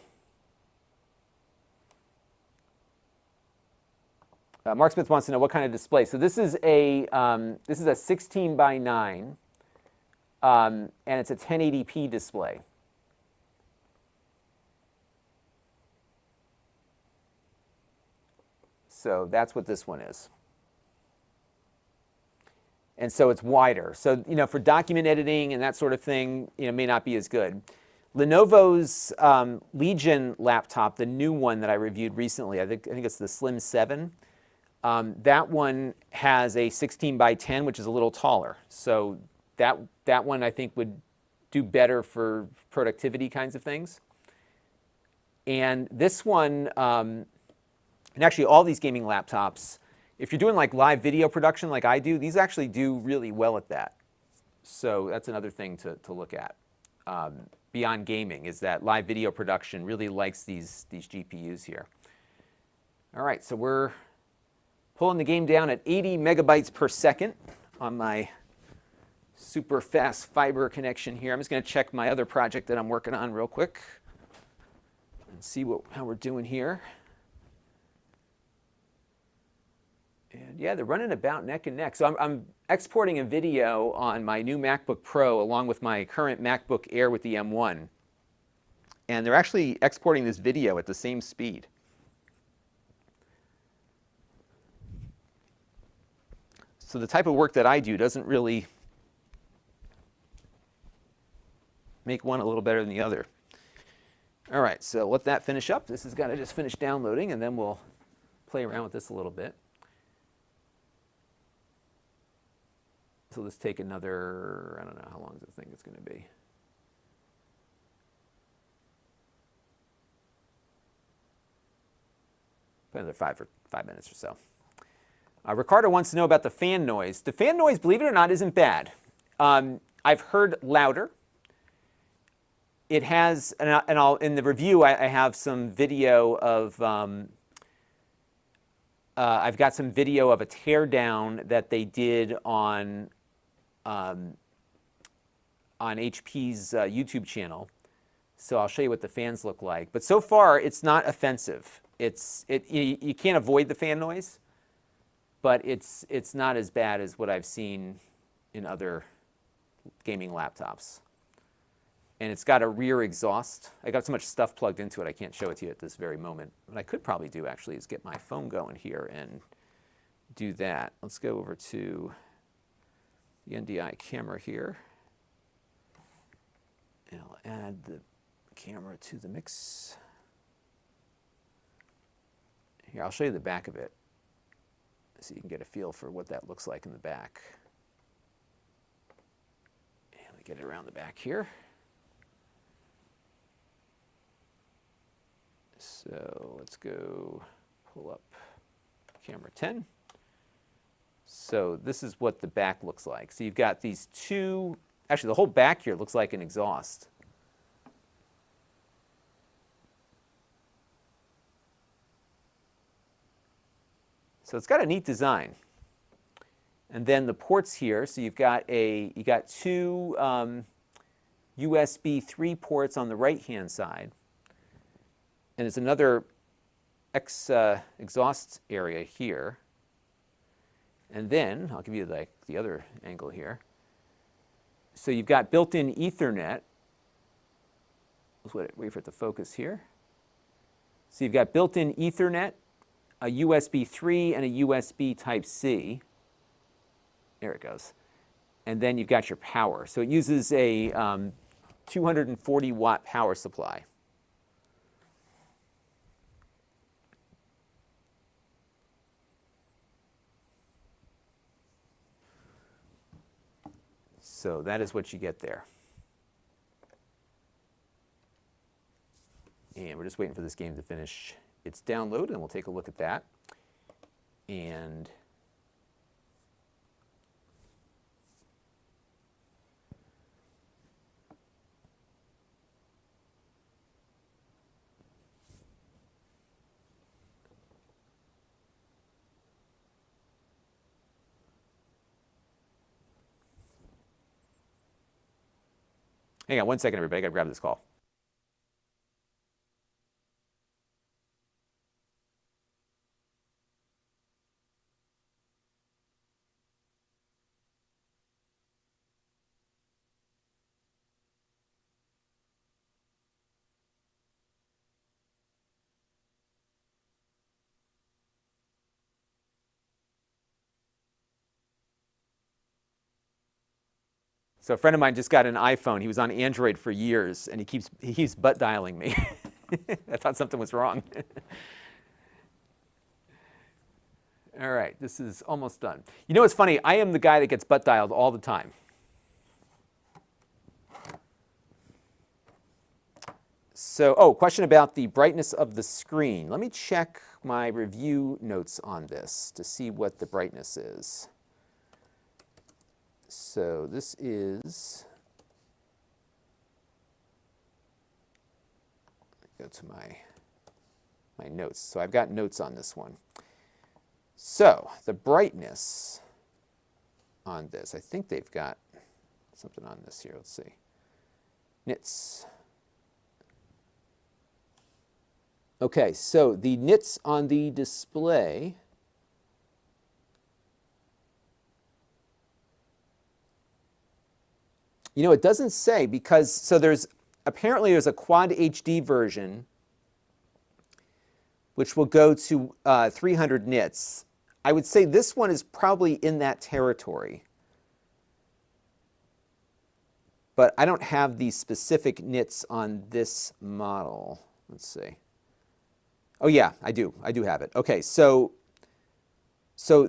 Mark Smith wants to know what kind of display. So this is a 16 by 9, and it's a 1080p display. So that's what this one is. And so it's wider. So, you know, for document editing and that sort of thing, you know, may not be as good. Lenovo's Legion laptop, the new one that I reviewed recently, I think it's the Slim 7. That one has a 16 by 10, which is a little taller. So that one I think would do better for productivity kinds of things. And this one, and actually all these gaming laptops, if you're doing like live video production like I do, these actually do really well at that. So that's another thing to look at. Beyond gaming is that live video production really likes these GPUs here. All right, so we're pulling the game down at 80 megabytes per second on my super fast fiber connection here. I'm just going to check my other project that I'm working on real quick and see how we're doing here. And yeah, they're running about neck and neck. So I'm exporting a video on my new MacBook Pro along with my current MacBook Air with the M1. And they're actually exporting this video at the same speed. So the type of work that I do doesn't really make one a little better than the other. All right, so let that finish up. This has got to just finish downloading, and then we'll play around with this a little bit. So let's take another, I don't know how long this thing is going to be. Another 5 minutes or so. Ricardo wants to know about the fan noise. The fan noise, believe it or not, isn't bad. I've heard louder. It has, and I'll in the review, I have some video of, I've got some video of a teardown that they did on HP's YouTube channel. So I'll show you what the fans look like. But so far, it's not offensive. You can't avoid the fan noise, but it's not as bad as what I've seen in other gaming laptops. And it's got a rear exhaust. I got so much stuff plugged into it, I can't show it to you at this very moment. What I could probably do, actually, is get my phone going here and do that. Let's go over to the NDI camera here. And I'll add the camera to the mix. Here, I'll show you the back of it so you can get a feel for what that looks like in the back. And let me get it around the back here. So let's go pull up camera 10. So this is what the back looks like. So you've got these two, actually the whole back here looks like an exhaust. So it's got a neat design. And then the ports here, so you got two USB 3 ports on the right-hand side. And there's another exhaust area here. And then, I'll give you the other angle here. So you've got built-in Ethernet. Let's wait for it to focus here. So you've got built-in Ethernet, a USB 3, and a USB Type-C. There it goes. And then you've got your power. So it uses a 240-watt power supply. So that is what you get there. And we're just waiting for this game to finish its download, and we'll take a look at that. And hang on one second, everybody. I gotta grab this call. So a friend of mine just got an iPhone. He was on Android for years, and he keeps butt dialing me. I thought something was wrong. All right, this is almost done. You know what's funny? I am the guy that gets butt dialed all the time. So, question about the brightness of the screen. Let me check my review notes on this to see what the brightness is. So this is, go to my notes. So I've got notes on this one. So the brightness on this, I think they've got, something on this here. Let's see. Nits. Okay, so the nits on the display it doesn't say because, so apparently there's a Quad HD version which will go to 300 nits. I would say this one is probably in that territory. But I don't have the specific nits on this model. Let's see. Oh yeah, I do. I do have it. Okay, so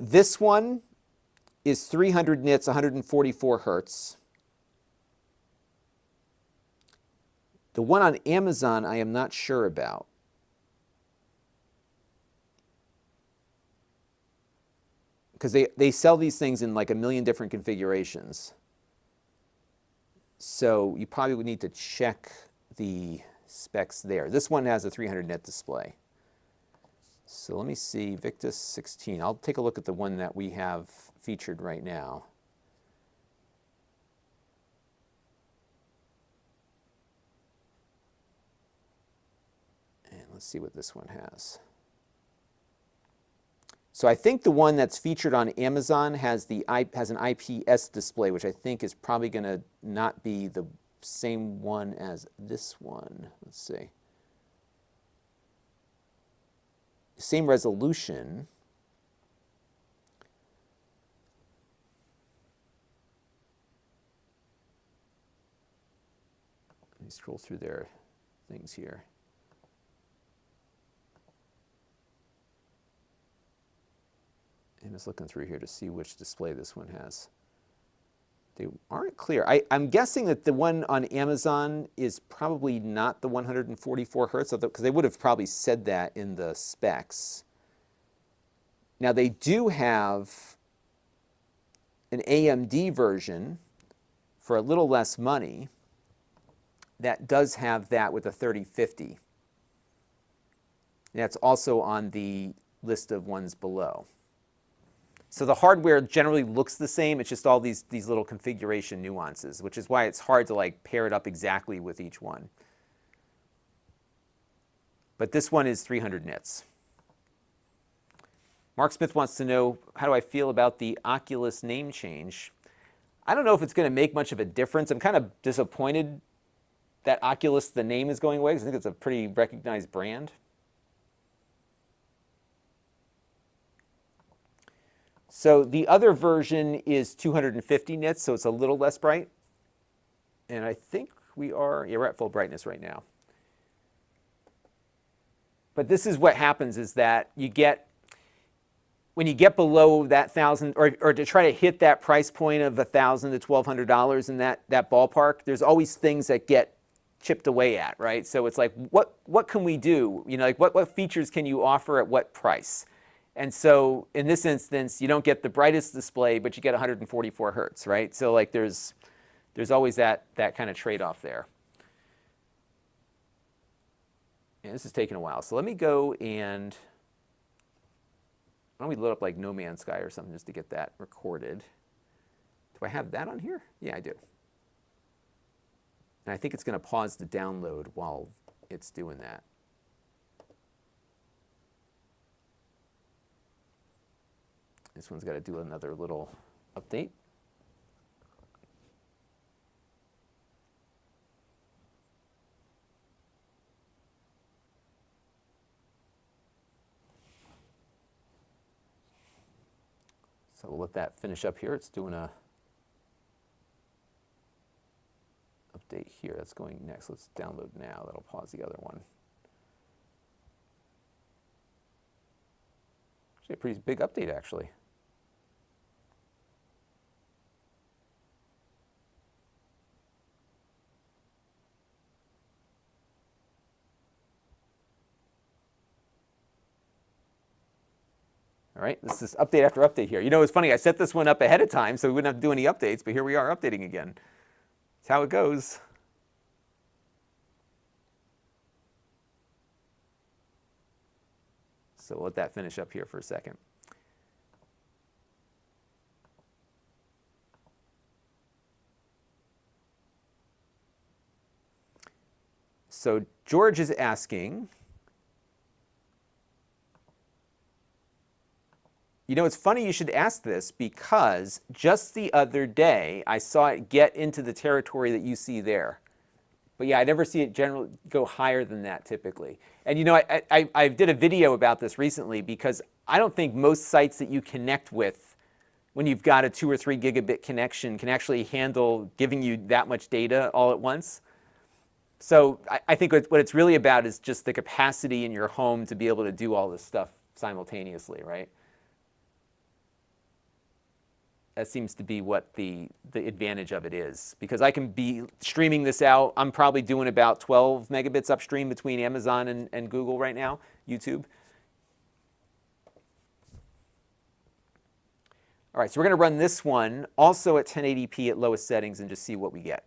this one is 300 nits, 144 hertz. The one on Amazon, I am not sure about. Because they sell these things in like a million different configurations. So you probably would need to check the specs there. This one has a 300 nit display. So let me see, Victus 16. I'll take a look at the one that we have featured right now. And let's see what this one has. So I think the one that's featured on Amazon has an IPS display, which I think is probably going to not be the same one as this one. Let's see. Same resolution. Let me scroll through their things here. I'm just looking through here to see which display this one has. They aren't clear. I'm guessing that the one on Amazon is probably not the 144 hertz, because they would have probably said that in the specs. Now they do have an AMD version for a little less money that does have that with a 3050. That's also on the list of ones below. So the hardware generally looks the same. It's just all these little configuration nuances, which is why it's hard to like pair it up exactly with each one. But this one is 300 nits. Mark Smith wants to know, how do I feel about the Oculus name change? I don't know if it's going to make much of a difference. I'm kind of disappointed that Oculus, the name, is going away, because I think it's a pretty recognized brand. So the other version is 250 nits, so it's a little less bright. And I think we're at full brightness right now. But this is what happens, is that when you get below that 1,000, or to try to hit that price point of $1,000 to $1,200 in that ballpark, there's always things that get chipped away at, right? So it's like, what can we do? Like what features can you offer at what price? And so in this instance, you don't get the brightest display, but you get 144 hertz, right? So like there's always that kind of trade-off there. And this is taking a while. So let me go and, why don't we load up like No Man's Sky or something just to get that recorded. Do I have that on here? Yeah, I do. And I think it's going to pause the download while it's doing that. This one's got to do another little update. So we'll let that finish up here. It's doing a update here. That's going next. Let's download now. That'll pause the other one. Actually, a pretty big update, actually. All right, this is update after update here. You know, it's funny, I set this one up ahead of time so we wouldn't have to do any updates, but here we are updating again. That's how it goes. So we'll let that finish up here for a second. So George is asking, you know, it's funny you should ask this because just the other day I saw it get into the territory that you see there. But yeah, I never see it generally go higher than that typically. And you know, I did a video about this recently because I don't think most sites that you connect with when you've got a 2 or 3 gigabit connection can actually handle giving you that much data all at once. So I think what it's really about is just the capacity in your home to be able to do all this stuff simultaneously, right? That seems to be what the advantage of it is. Because I can be streaming this out. I'm probably doing about 12 megabits upstream between Amazon and Google right now, YouTube. All right, so we're going to run this one also at 1080p at lowest settings and just see what we get.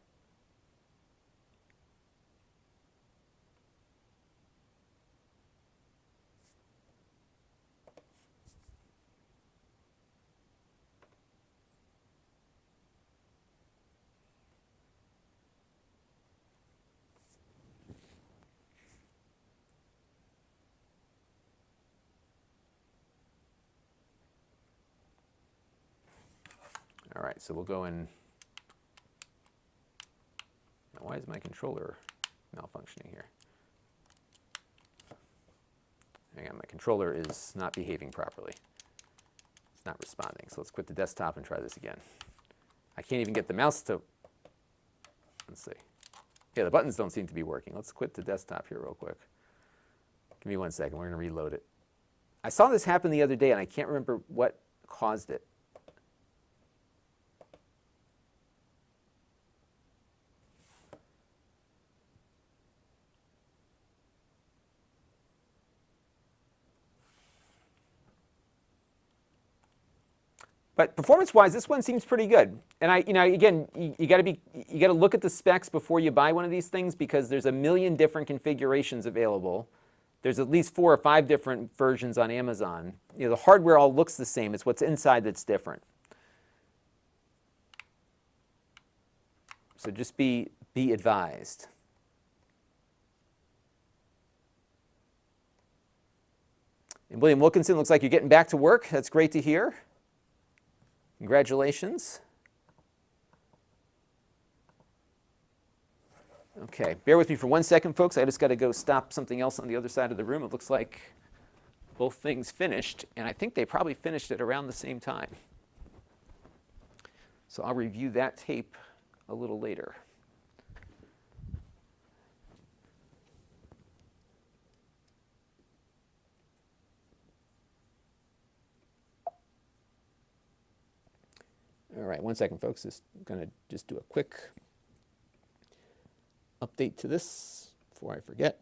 All right, so we'll go in. Why is my controller malfunctioning here? Hang on, my controller is not behaving properly. It's not responding. So let's quit the desktop and try this again. I can't even get the mouse to, let's see. Yeah, the buttons don't seem to be working. Let's quit the desktop here real quick. Give me 1 second, we're gonna reload it. I saw this happen the other day and I can't remember what caused it. But performance-wise, this one seems pretty good. And again, you got to look at the specs before you buy one of these things because there's a million different configurations available. There's at least 4 or 5 different versions on Amazon. You know, the hardware all looks the same. It's what's inside that's different. So just be advised. And William Wilkinson, looks like you're getting back to work. That's great to hear. Congratulations. Okay, bear with me for 1 second, folks. I just got to go stop something else on the other side of the room. It looks like both things finished, and I think they probably finished at around the same time. So I'll review that tape a little later. All right, 1 second, folks. Just going to just do a quick update to this before I forget.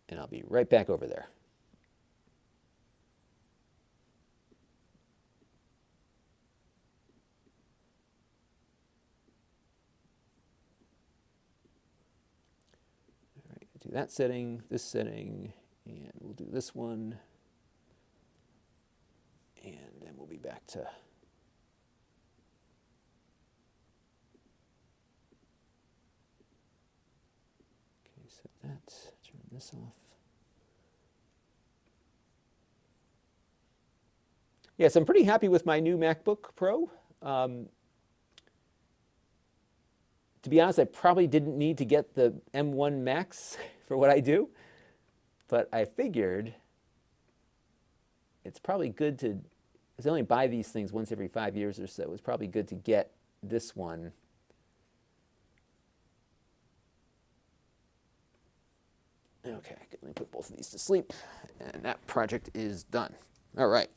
And I'll be right back over there. Do that setting, this setting, and we'll do this one. And then we'll be back to okay, set that, turn this off. Yes, I'm pretty happy with my new MacBook Pro. To be honest, I probably didn't need to get the M1 Max for what I do, but I figured it's probably good to, because I only buy these things once every 5 years or so, it's probably good to get this one. Okay, let me put both of these to sleep, and that project is done. All right,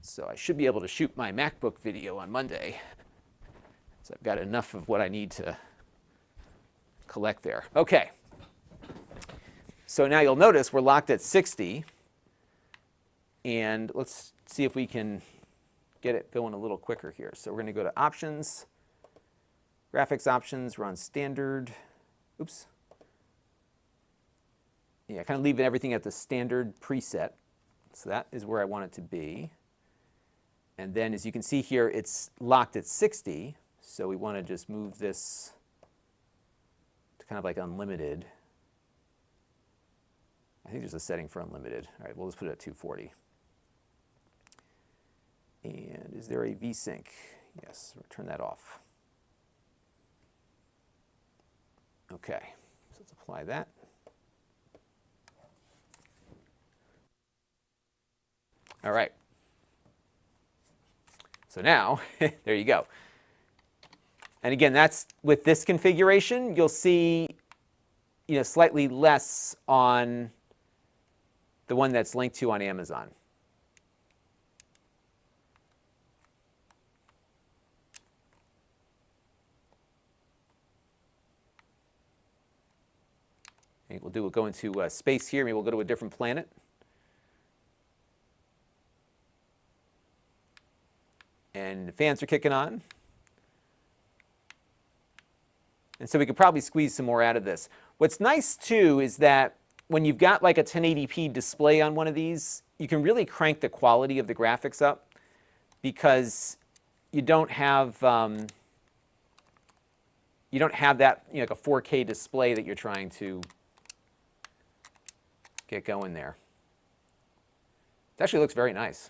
so I should be able to shoot my MacBook video on Monday. So I've got enough of what I need to collect there. Okay. So now you'll notice we're locked at 60. And let's see if we can get it going a little quicker here. So we're going to go to Options, Graphics Options. We're on Standard. Oops. Yeah, kind of leaving everything at the standard preset. So that is where I want it to be. And then as you can see here, it's locked at 60. So we want to just move this to kind of like unlimited. I think there's a setting for unlimited. All right, we'll just put it at 240. And is there a VSync? Yes, we'll turn that off. Okay, so let's apply that. All right. So now, there you go. And again, that's with this configuration, you'll see, slightly less on the one that's linked to on Amazon. Okay, we'll go into space here. Maybe we'll go to a different planet. And the fans are kicking on. And so we could probably squeeze some more out of this. What's nice, too, is that when you've got like a 1080p display on one of these, you can really crank the quality of the graphics up because you don't have that, like a 4K display that you're trying to get going there. It actually looks very nice.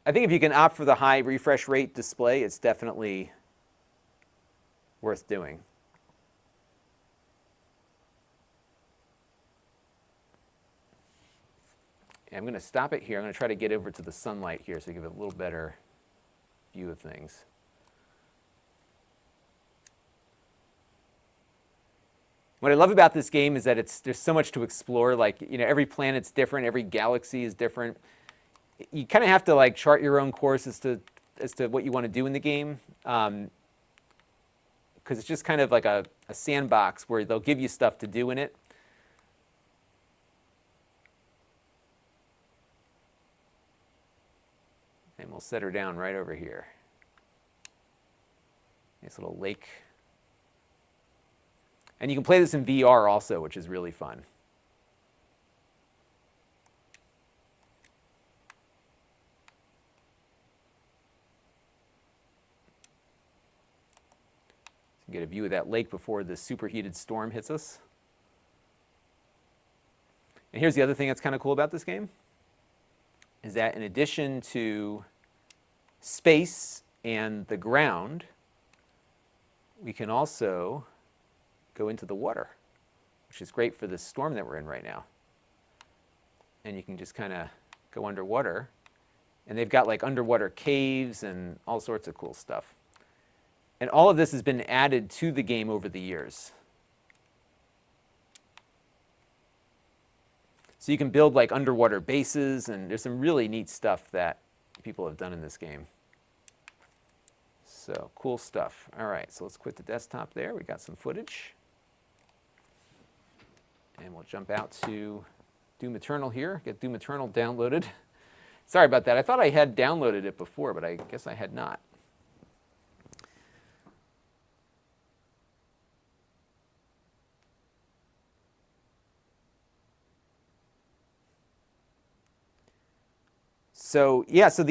I think if you can opt for the high refresh rate display, it's definitely worth doing. And I'm going to stop it here. I'm going to try to get over to the sunlight here so I give it a little better view of things. What I love about this game is that there's so much to explore. Like, every planet's different, every galaxy is different. You kind of have to like chart your own course as to what you want to do in the game, because it's just kind of like a sandbox where they'll give you stuff to do in it. And we'll set her down right over here. Nice little lake. And you can play this in VR also, which is really fun. Get a view of that lake before the superheated storm hits us. And here's the other thing that's kind of cool about this game, is that in addition to space and the ground, we can also go into the water, which is great for this storm that we're in right now. And you can just kind of go underwater. And they've got like underwater caves and all sorts of cool stuff. And all of this has been added to the game over the years. So you can build like underwater bases, and there's some really neat stuff that people have done in this game. So cool stuff. All right, so let's quit the desktop there. We got some footage. And we'll jump out to Doom Eternal here. Get Doom Eternal downloaded. Sorry about that. I thought I had downloaded it before, but I guess I had not. So yeah, so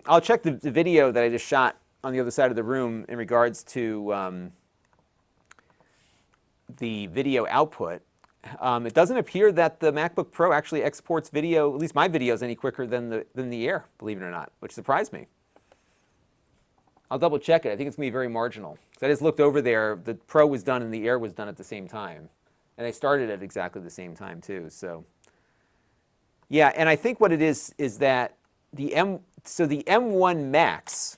I'll check the video that I just shot on the other side of the room in regards to the video output. It doesn't appear that the MacBook Pro actually exports video, at least my videos, any quicker than the Air, believe it or not, which surprised me. I'll double check it. I think it's going to be very marginal. So I just looked over there. The Pro was done and the Air was done at the same time. And they started at exactly the same time too. So yeah, and I think what it is that the M1 Max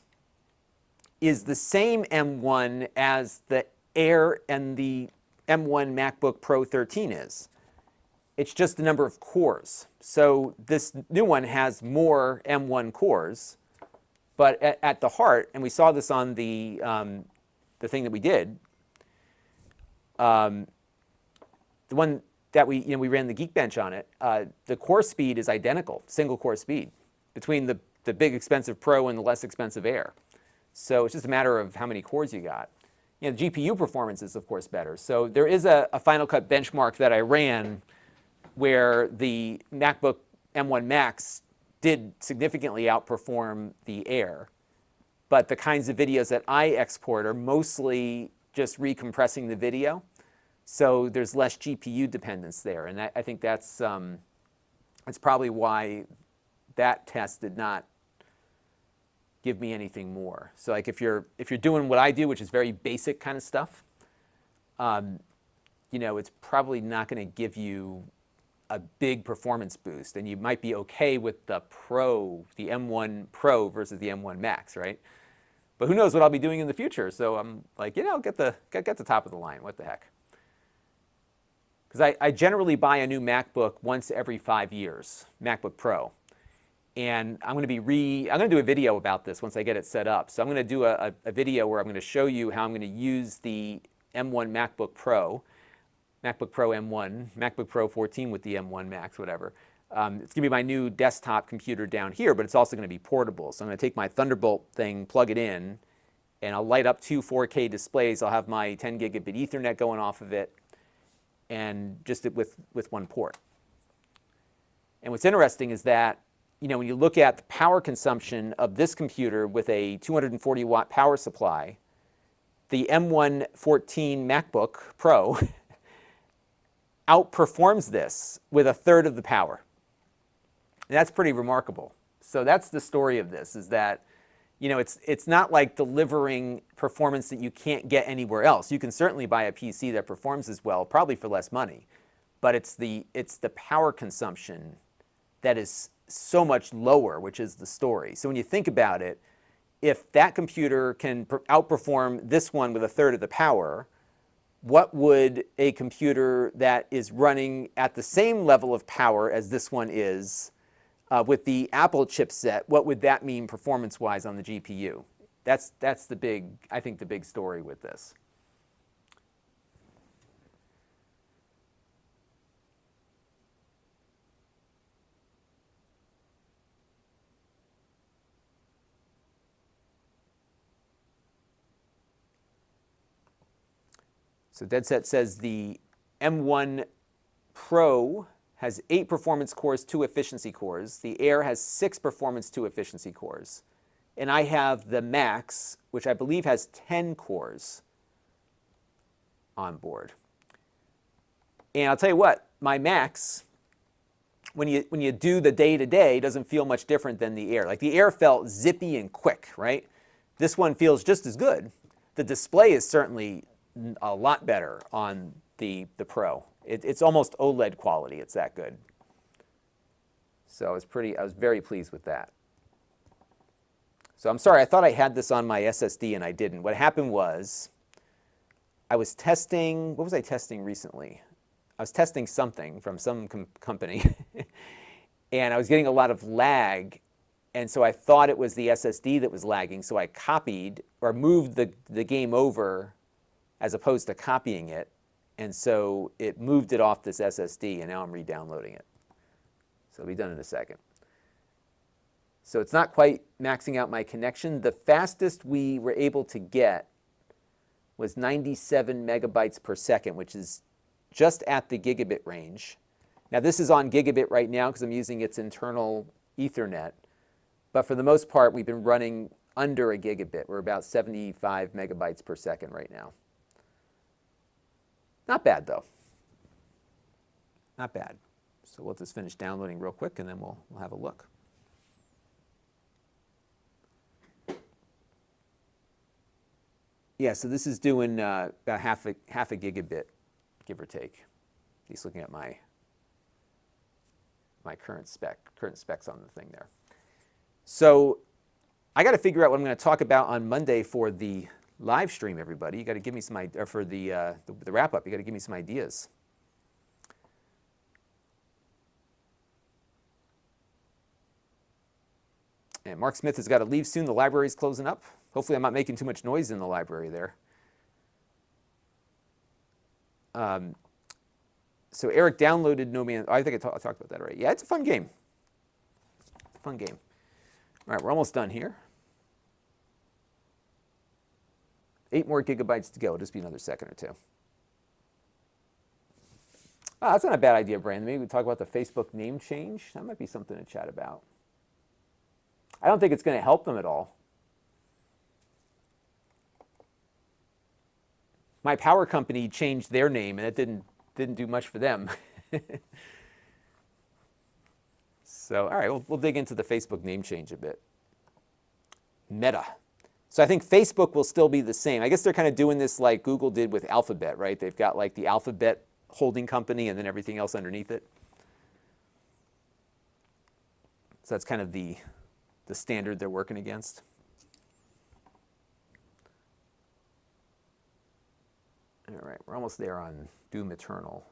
is the same M1 as the Air and the M1 MacBook Pro 13 is. It's just the number of cores. So this new one has more M1 cores, but at the heart, and we saw this on the thing that we did, the one that we ran the Geekbench on it, the core speed is identical, single core speed, between the big expensive Pro and the less expensive Air. So it's just a matter of how many cores you got. you know, GPU performance is, of course, better. So there is a Final Cut benchmark that I ran where the MacBook M1 Max did significantly outperform the Air. But the kinds of videos that I export are mostly just recompressing the video. So there's less GPU dependence there. And I think that's probably why that test did not give me anything more. So like if you're doing what I do, which is very basic kind of stuff, you know, it's probably not going to give you a big performance boost, and you might be okay with the Pro, the M1 Pro versus the M1 Max, right? But who knows what I'll be doing in the future? So I'm like, you know, get the top of the line. What the heck? Because I generally buy a new MacBook once every 5 years, MacBook Pro. And I'm going to do a video about this once I get it set up. So I'm going to do a video where I'm going to show you how I'm going to use the M1 MacBook Pro M1, MacBook Pro 14 with the M1 Max, whatever. It's going to be my new desktop computer down here, but it's also going to be portable. So I'm going to take my Thunderbolt thing, plug it in, and I'll light up 2 4K displays. I'll have my 10 gigabit Ethernet going off of it, and just with one port. And what's interesting is that, you know, when you look at the power consumption of this computer with a 240 watt power supply, the M1 14 MacBook Pro outperforms this with 1/3 of the power. And that's pretty remarkable. So that's the story of this, is that, you know, it's not like delivering performance that you can't get anywhere else. You can certainly buy a PC that performs as well, probably for less money, but it's the power consumption that is so much lower, which is the story. So when you think about it, if that computer can outperform this one with 1/3 of the power, what would a computer that is running at the same level of power as this one is with the Apple chipset, what would that mean performance-wise on the GPU? That's the big, I think, the big story with this. So Deadset says the M1 Pro has 8 performance cores, 2 efficiency cores. The Air has 6 performance, 2 efficiency cores. And I have the Max, which I believe has 10 cores on board. And I'll tell you what, my Max, when you do the day-to-day, doesn't feel much different than the Air. Like the Air felt zippy and quick, right? This one feels just as good. The display is certainly a lot better on the Pro. It's almost OLED quality. It's that good. So I was very pleased with that. So I'm sorry, I thought I had this on my SSD and I didn't. What happened was I was testing, what was I testing recently? I was testing something from some company and I was getting a lot of lag, and so I thought it was the SSD that was lagging, so I copied or moved the game over as opposed to copying it, and so it moved it off this SSD, and now I'm re-downloading it. So it'll be done in a second. So it's not quite maxing out my connection. The fastest we were able to get was 97 megabytes per second, which is just at the gigabit range. Now this is on gigabit right now because I'm using its internal Ethernet, but for the most part we've been running under a gigabit. We're about 75 megabytes per second right now. Not bad though. Not bad. So we'll just finish downloading real quick and then we'll have a look. Yeah, so this is doing about half a gigabit, give or take. He's looking at my current specs on the thing there. So I got to figure out what I'm going to talk about on Monday for the live stream, everybody. You got to give me some ideas, for the wrap up. You got to give me some ideas. And Mark Smith has got to leave soon. The library's closing up. Hopefully I'm not making too much noise in the library there. So Eric downloaded No Man's... I think I talked about that already. Yeah, it's a fun game. It's a fun game. All right, we're almost done here. 8 more gigabytes to go. It'll just be another second or two. Oh, that's not a bad idea, Brandon. Maybe we talk about the Facebook name change. That might be something to chat about. I don't think it's going to help them at all. My power company changed their name, and it didn't do much for them. So, all right, we'll dig into the Facebook name change a bit. Meta. So I think Facebook will still be the same. I guess they're kind of doing this like Google did with Alphabet, right? They've got like the Alphabet holding company and then everything else underneath it. So that's kind of the standard they're working against. All right, we're almost there on Doom Eternal.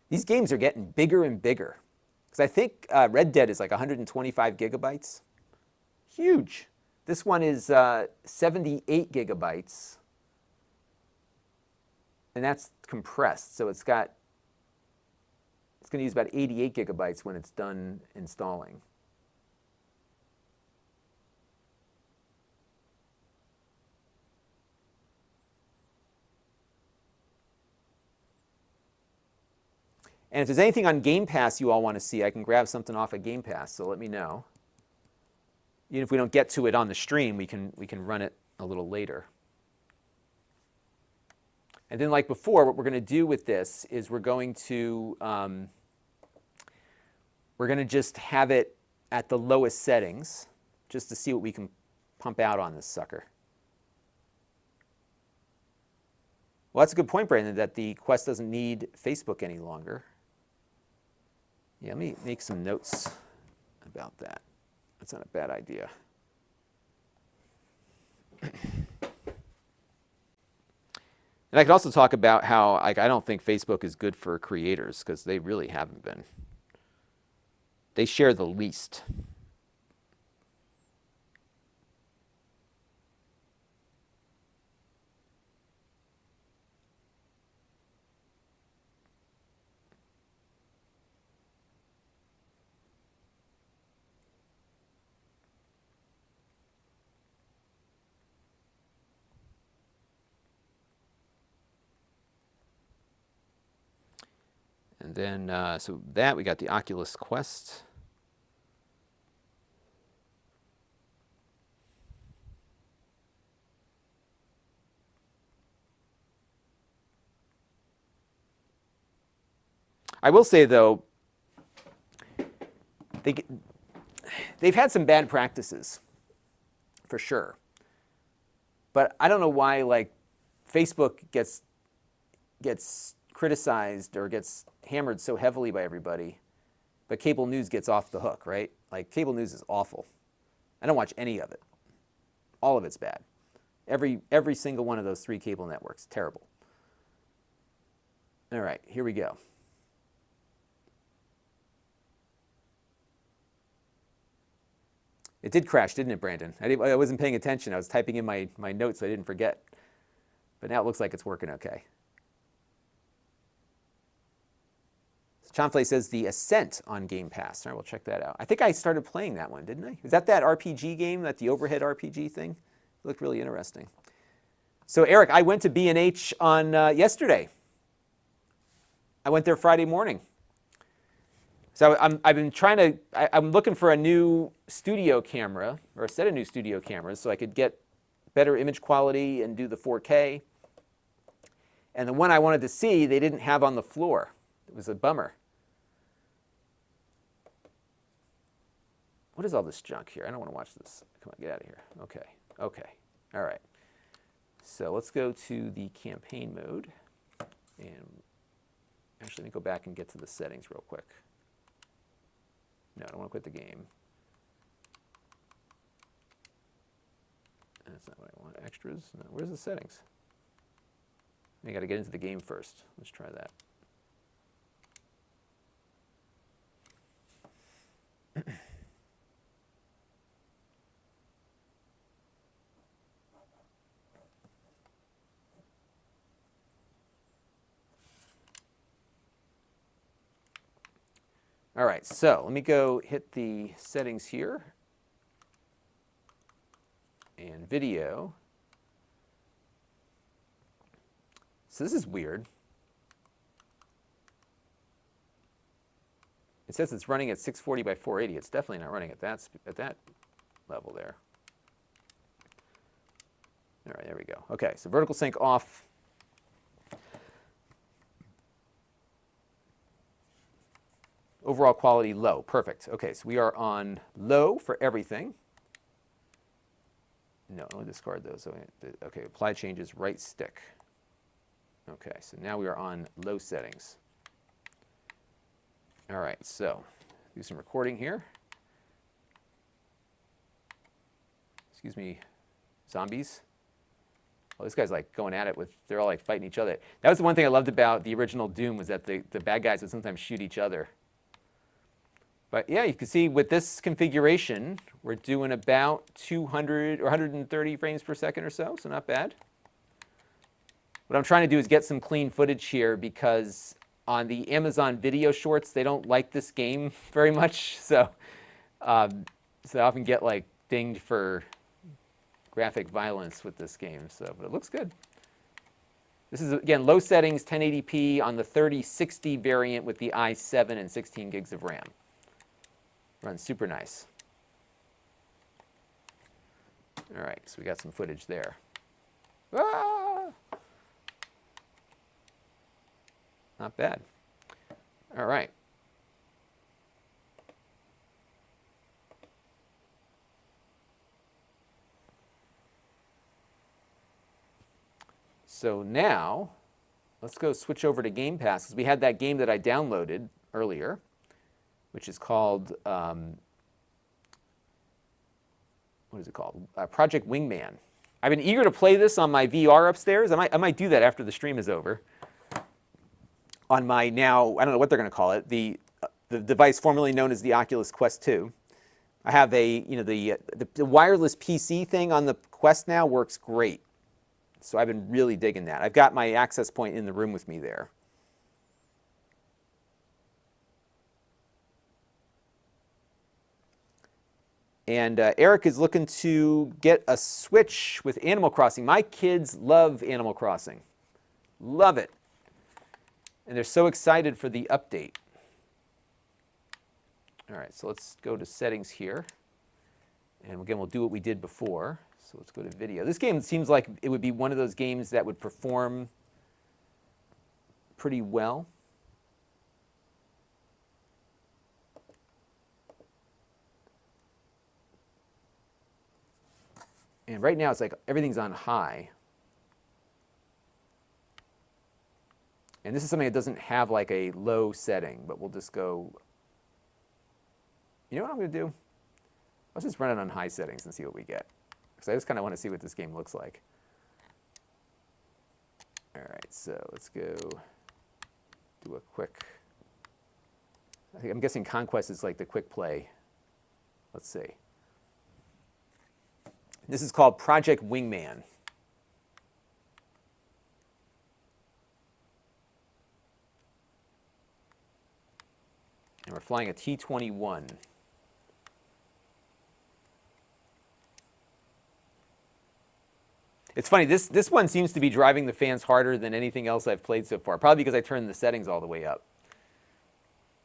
These games are getting bigger and bigger. Because I think Red Dead is like 125 gigabytes. Huge. This one is 78 gigabytes. And that's compressed. So it's going to use about 88 gigabytes when it's done installing. And if there's anything on Game Pass you all want to see, I can grab something off of Game Pass, so let me know. Even if we don't get to it on the stream, we can run it a little later. And then like before, what we're going to do with this is we're going to just have it at the lowest settings just to see what we can pump out on this sucker. Well, that's a good point, Brandon, that the Quest doesn't need Facebook any longer. Yeah, let me make some notes about that. That's not a bad idea. And I could also talk about how I don't think Facebook is good for creators because they really haven't been. They share the least. And then, so that, we got the Oculus Quest. I will say, though, they've had some bad practices, for sure. But I don't know why, like, Facebook gets criticized or gets hammered so heavily by everybody, but cable news gets off the hook, right? Like, cable news is awful. I don't watch any of it. All of it's bad. Every single one of those 3 cable networks, terrible. All right, here we go. It did crash, didn't it, Brandon? I wasn't paying attention. I was typing in my notes so I didn't forget. But now it looks like it's working okay. Chanfley says the Ascent on Game Pass. All right, we'll check that out. I think I started playing that one, didn't I? Is that RPG game, the overhead RPG thing? It looked really interesting. So Eric, I went to B&H on yesterday. I went there Friday morning. So I'm looking for a new studio camera, or a set of new studio cameras, so I could get better image quality and do the 4K. And the one I wanted to see, they didn't have on the floor. It was a bummer. What is all this junk here? I don't want to watch this. Come on, get out of here. Okay. All right. So let's go to the campaign mode. And actually, let me go back and get to the settings real quick. No, I don't want to quit the game. That's not what I want. Extras? No. Where's the settings? I got to get into the game first. Let's try that. All right, so let me go hit the settings here. And video. So this is weird. It says it's running at 640 by 480. It's definitely not running at that level there. All right, there we go. Okay, so vertical sync off. Overall quality low. Perfect. Okay, so we are on low for everything. No, I'll discard those. Okay, apply changes, right stick. Okay, so now we are on low settings. All right, so do some recording here. Excuse me, zombies. Well, this guy's like going at it with, they're all like fighting each other. That was the one thing I loved about the original Doom, was that the bad guys would sometimes shoot each other. But yeah, you can see with this configuration, we're doing about 200 or 130 frames per second or so not bad. What I'm trying to do is get some clean footage here, because on the Amazon video shorts, they don't like this game very much. So I often get like dinged for graphic violence with this game. So, but it looks good. This is, again, low settings, 1080p on the 3060 variant with the i7 and 16 gigs of RAM. Runs super nice. All right, so we got some footage there. Ah! Not bad. All right. So now, let's go switch over to Game Pass, because we had that game that I downloaded earlier, which is called, what is it called? Project Wingman. I've been eager to play this on my VR upstairs. I might do that after the stream is over. On my now, I don't know what they're going to call it, the device formerly known as the Oculus Quest 2. I have a, the wireless PC thing on the Quest now works great. So I've been really digging that. I've got my access point in the room with me there. And Eric is looking to get a Switch with Animal Crossing. My kids love Animal Crossing. Love it. And they're so excited for the update. All right, so let's go to settings here. And again, we'll do what we did before. So let's go to video. This game seems like it would be one of those games that would perform pretty well. And right now it's like everything's on high. And this is something that doesn't have like a low setting, but we'll just go, you know what I'm going to do? Let's just run it on high settings and see what we get. Because I just kind of want to see what this game looks like. All right, so let's go do a quick, I'm guessing Conquest is like the quick play. Let's see. This is called Project Wingman. And we're flying a T-21. It's funny, this one seems to be driving the fans harder than anything else I've played so far, probably because I turned the settings all the way up.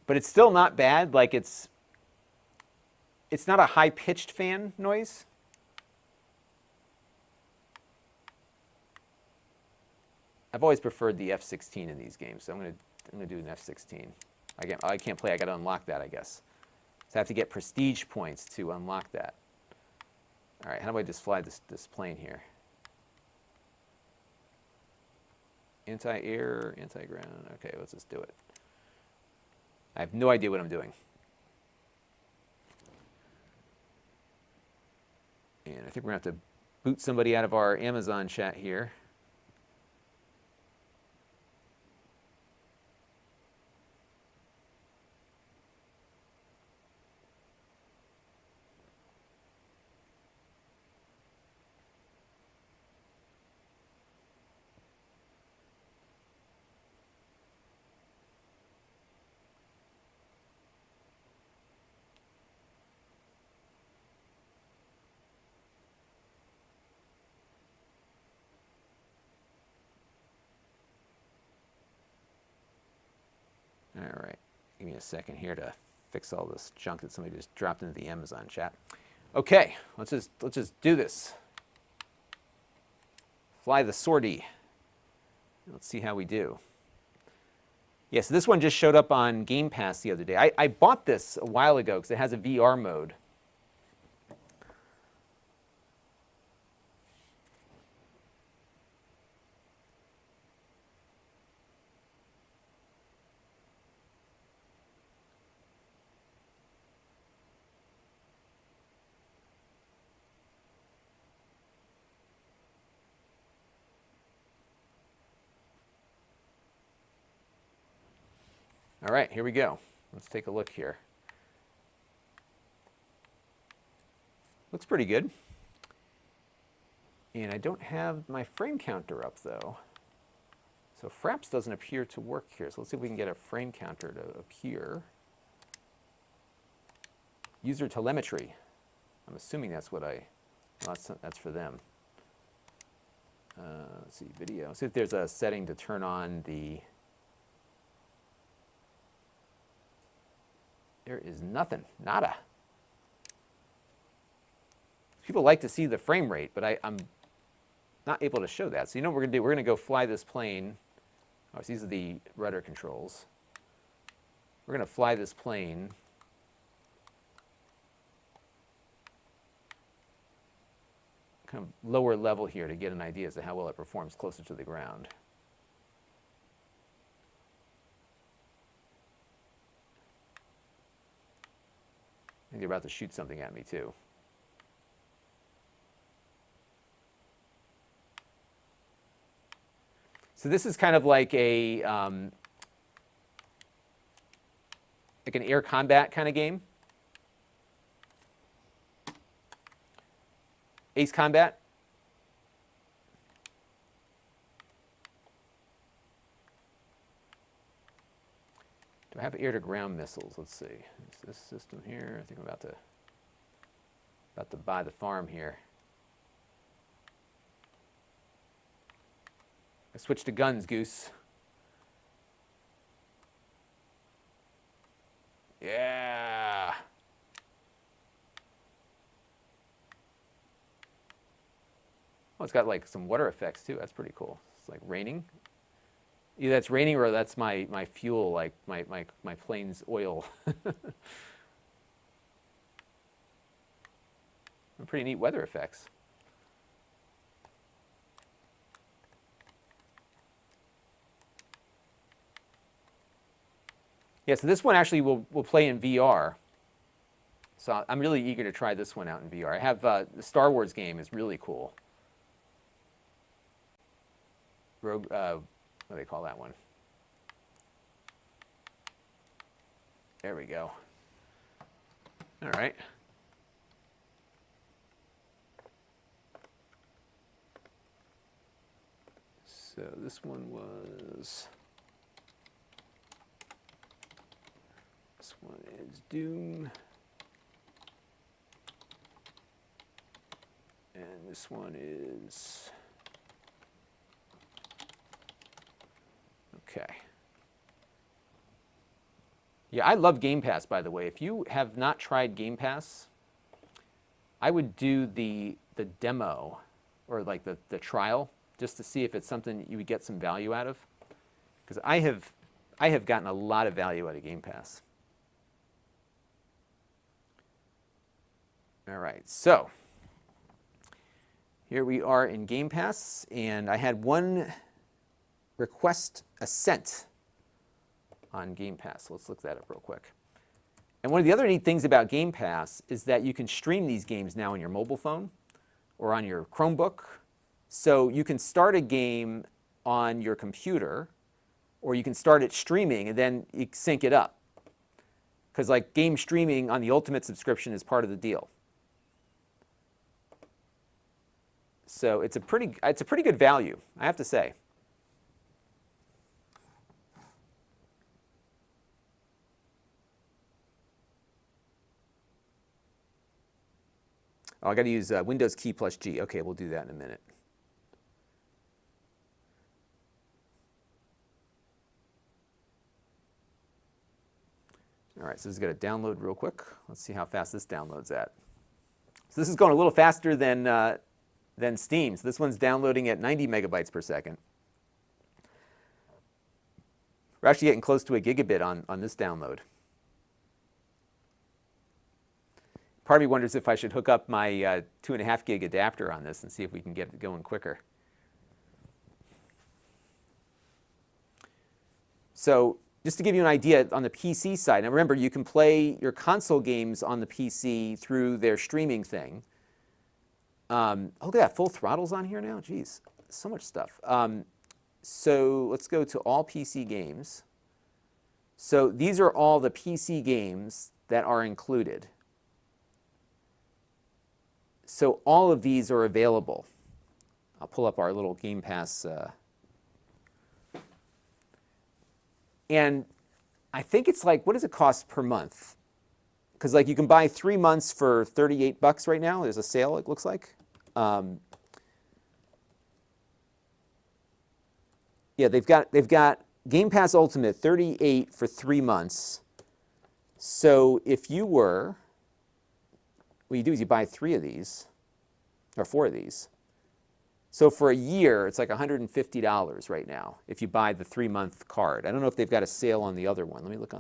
But it's still not bad. Like it's not a high-pitched fan noise. I've always preferred the F-16 in these games, so I'm gonna do an F-16. I can't play. I got to unlock that, I guess. So I have to get prestige points to unlock that. All right, how do I just fly this plane here? Anti-air, anti-ground. Okay, let's just do it. I have no idea what I'm doing. And I think we're going to have to boot somebody out of our Amazon chat here. Give me a second here to fix all this junk that somebody just dropped into the Amazon chat. Okay, let's just do this. Fly the sortie. Let's see how we do. Yes, this one just showed up on Game Pass the other day. I bought this a while ago because it has a VR mode. All right, here we go. Let's take a look here. Looks pretty good. And I don't have my frame counter up though. So Fraps doesn't appear to work here. So let's see if we can get a frame counter to appear. User telemetry. I'm assuming that's what that's for them. Let's see, video. See if there's a setting to turn on the... There is nothing, nada. People like to see the frame rate, but I'm not able to show that. So you know what we're gonna do? We're gonna go fly this plane. Oh, so these are the rudder controls. We're gonna fly this plane. Kind of lower level here to get an idea as to how well it performs closer to the ground. I think they're about to shoot something at me too. So this is kind of like a like an air combat kind of game. Ace Combat. Do I have air-to-ground missiles? Let's see. Is this system here? I think I'm about to buy the farm here. I switched to guns, Goose. Yeah. Oh, it's got like some water effects too. That's pretty cool. It's like raining. Either that's raining or that's my fuel, like my plane's oil. Pretty neat weather effects. Yeah, so this one actually will play in VR. So I'm really eager to try this one out in VR. I have the Star Wars game is really cool. Rogue, what do they call that one? There we go. All right. So this one was... This one is Doom. And this one is... Okay. Yeah, I love Game Pass, by the way. If you have not tried Game Pass, I would do the demo or like the trial just to see if it's something you would get some value out of. Because I have gotten a lot of value out of Game Pass. All right, so here we are in Game Pass, and I had one request Ascent on Game Pass. So let's look that up real quick. And one of the other neat things about Game Pass is that you can stream these games now on your mobile phone or on your Chromebook. So you can start a game on your computer, or you can start it streaming and then you sync it up. Because like game streaming on the Ultimate subscription is part of the deal. So it's a pretty good value, I have to say. Oh, I got to use Windows key plus G. Okay, we'll do that in a minute. All right, so this is going to download real quick. Let's see how fast this downloads at. So this is going a little faster than Steam. So this one's downloading at 90 megabytes per second. We're actually getting close to a gigabit on this download. Part of me wonders if I should hook up my 2.5 gig adapter on this and see if we can get it going quicker. So just to give you an idea on the PC side, now remember you can play your console games on the PC through their streaming thing. Oh, look at that, full throttle's on here now? Jeez, so much stuff. So let's go to all PC games. So these are all the PC games that are included. So all of these are available. I'll pull up our little Game Pass. And I think it's like, what does it cost per month? Because like you can buy 3 months for $38 right now. There's a sale, it looks like. Yeah, they've got Game Pass Ultimate 38 for 3 months. So if you were, what you do is you buy 3 of these, or 4 of these. So for a year, it's like $150 right now if you buy the 3-month card. I don't know if they've got a sale on the other one. Let me look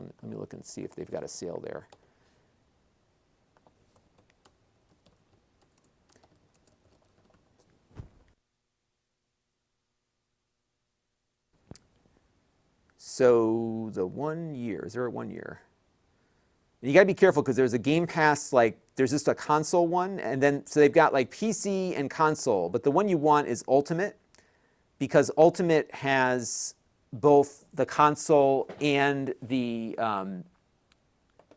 and see if they've got a sale there. So the 1 year, is there a 1 year? And you got to be careful because there's a Game Pass, like there's just a console one, and then so they've got like PC and console, but the one you want is Ultimate because Ultimate has both the console and the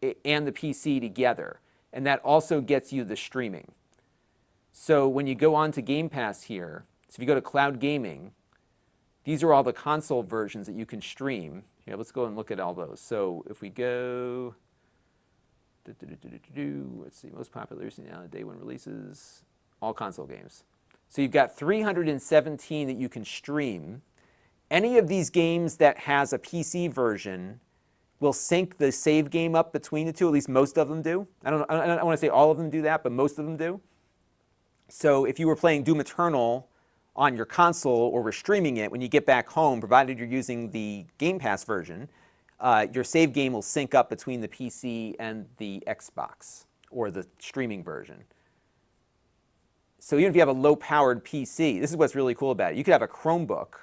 PC together, and that also gets you the streaming. So when you go on to Game Pass here, so if you go to Cloud Gaming, these are all the console versions that you can stream. Here, let's go and look at all those. So if we go, let's see, most popular now, day one releases, all console games. So you've got 317 that you can stream. Any of these games that has a PC version will sync the save game up between the two, at least most of them do. I don't want to say all of them do that, but most of them do. So if you were playing Doom Eternal on your console or were streaming it, when you get back home, provided you're using the Game Pass version, your save game will sync up between the PC and the Xbox or the streaming version. So even if you have a low-powered PC, this is what's really cool about it. You could have a Chromebook,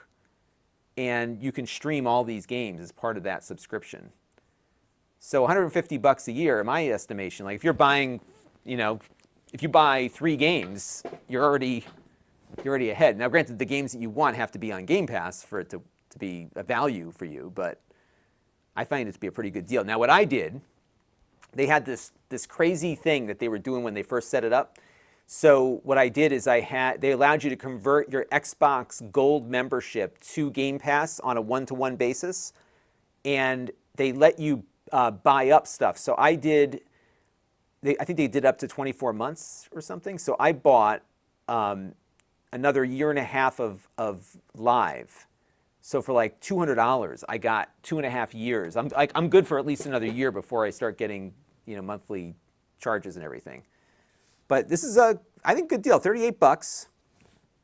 and you can stream all these games as part of that subscription. So $150 a year, in my estimation, like if you're buying, if you buy 3 games, you're already ahead. Now, granted, the games that you want have to be on Game Pass for it to be a value for you, but I find it to be a pretty good deal. Now, what I did, they had this crazy thing that they were doing when they first set it up. So what I did is they allowed you to convert your Xbox Gold membership to Game Pass on a one-to-one basis, and they let you buy up stuff. So I think they did up to 24 months or something. So I bought another 1.5 years of Live. So for like $200, I got 2.5 years. I'm good for at least another year before I start getting monthly charges and everything. But this is I think, good deal. $38.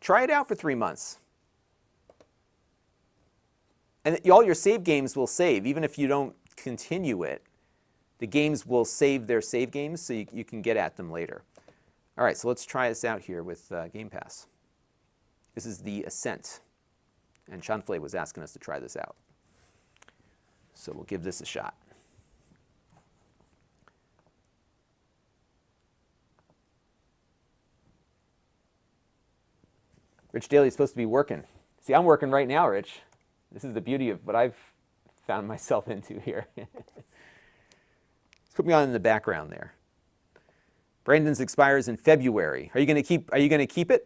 Try it out for 3 months. And all your save games will save. Even if you don't continue it, the games will save their save games so you can get at them later. All right, so let's try this out here with Game Pass. This is the Ascent. And Chanfley was asking us to try this out. So we'll give this a shot. Rich Daly is supposed to be working. See, I'm working right now, Rich. This is the beauty of what I've found myself into here. Let's put me on in the background there. Brandon's expires in February. Are you going to keep it?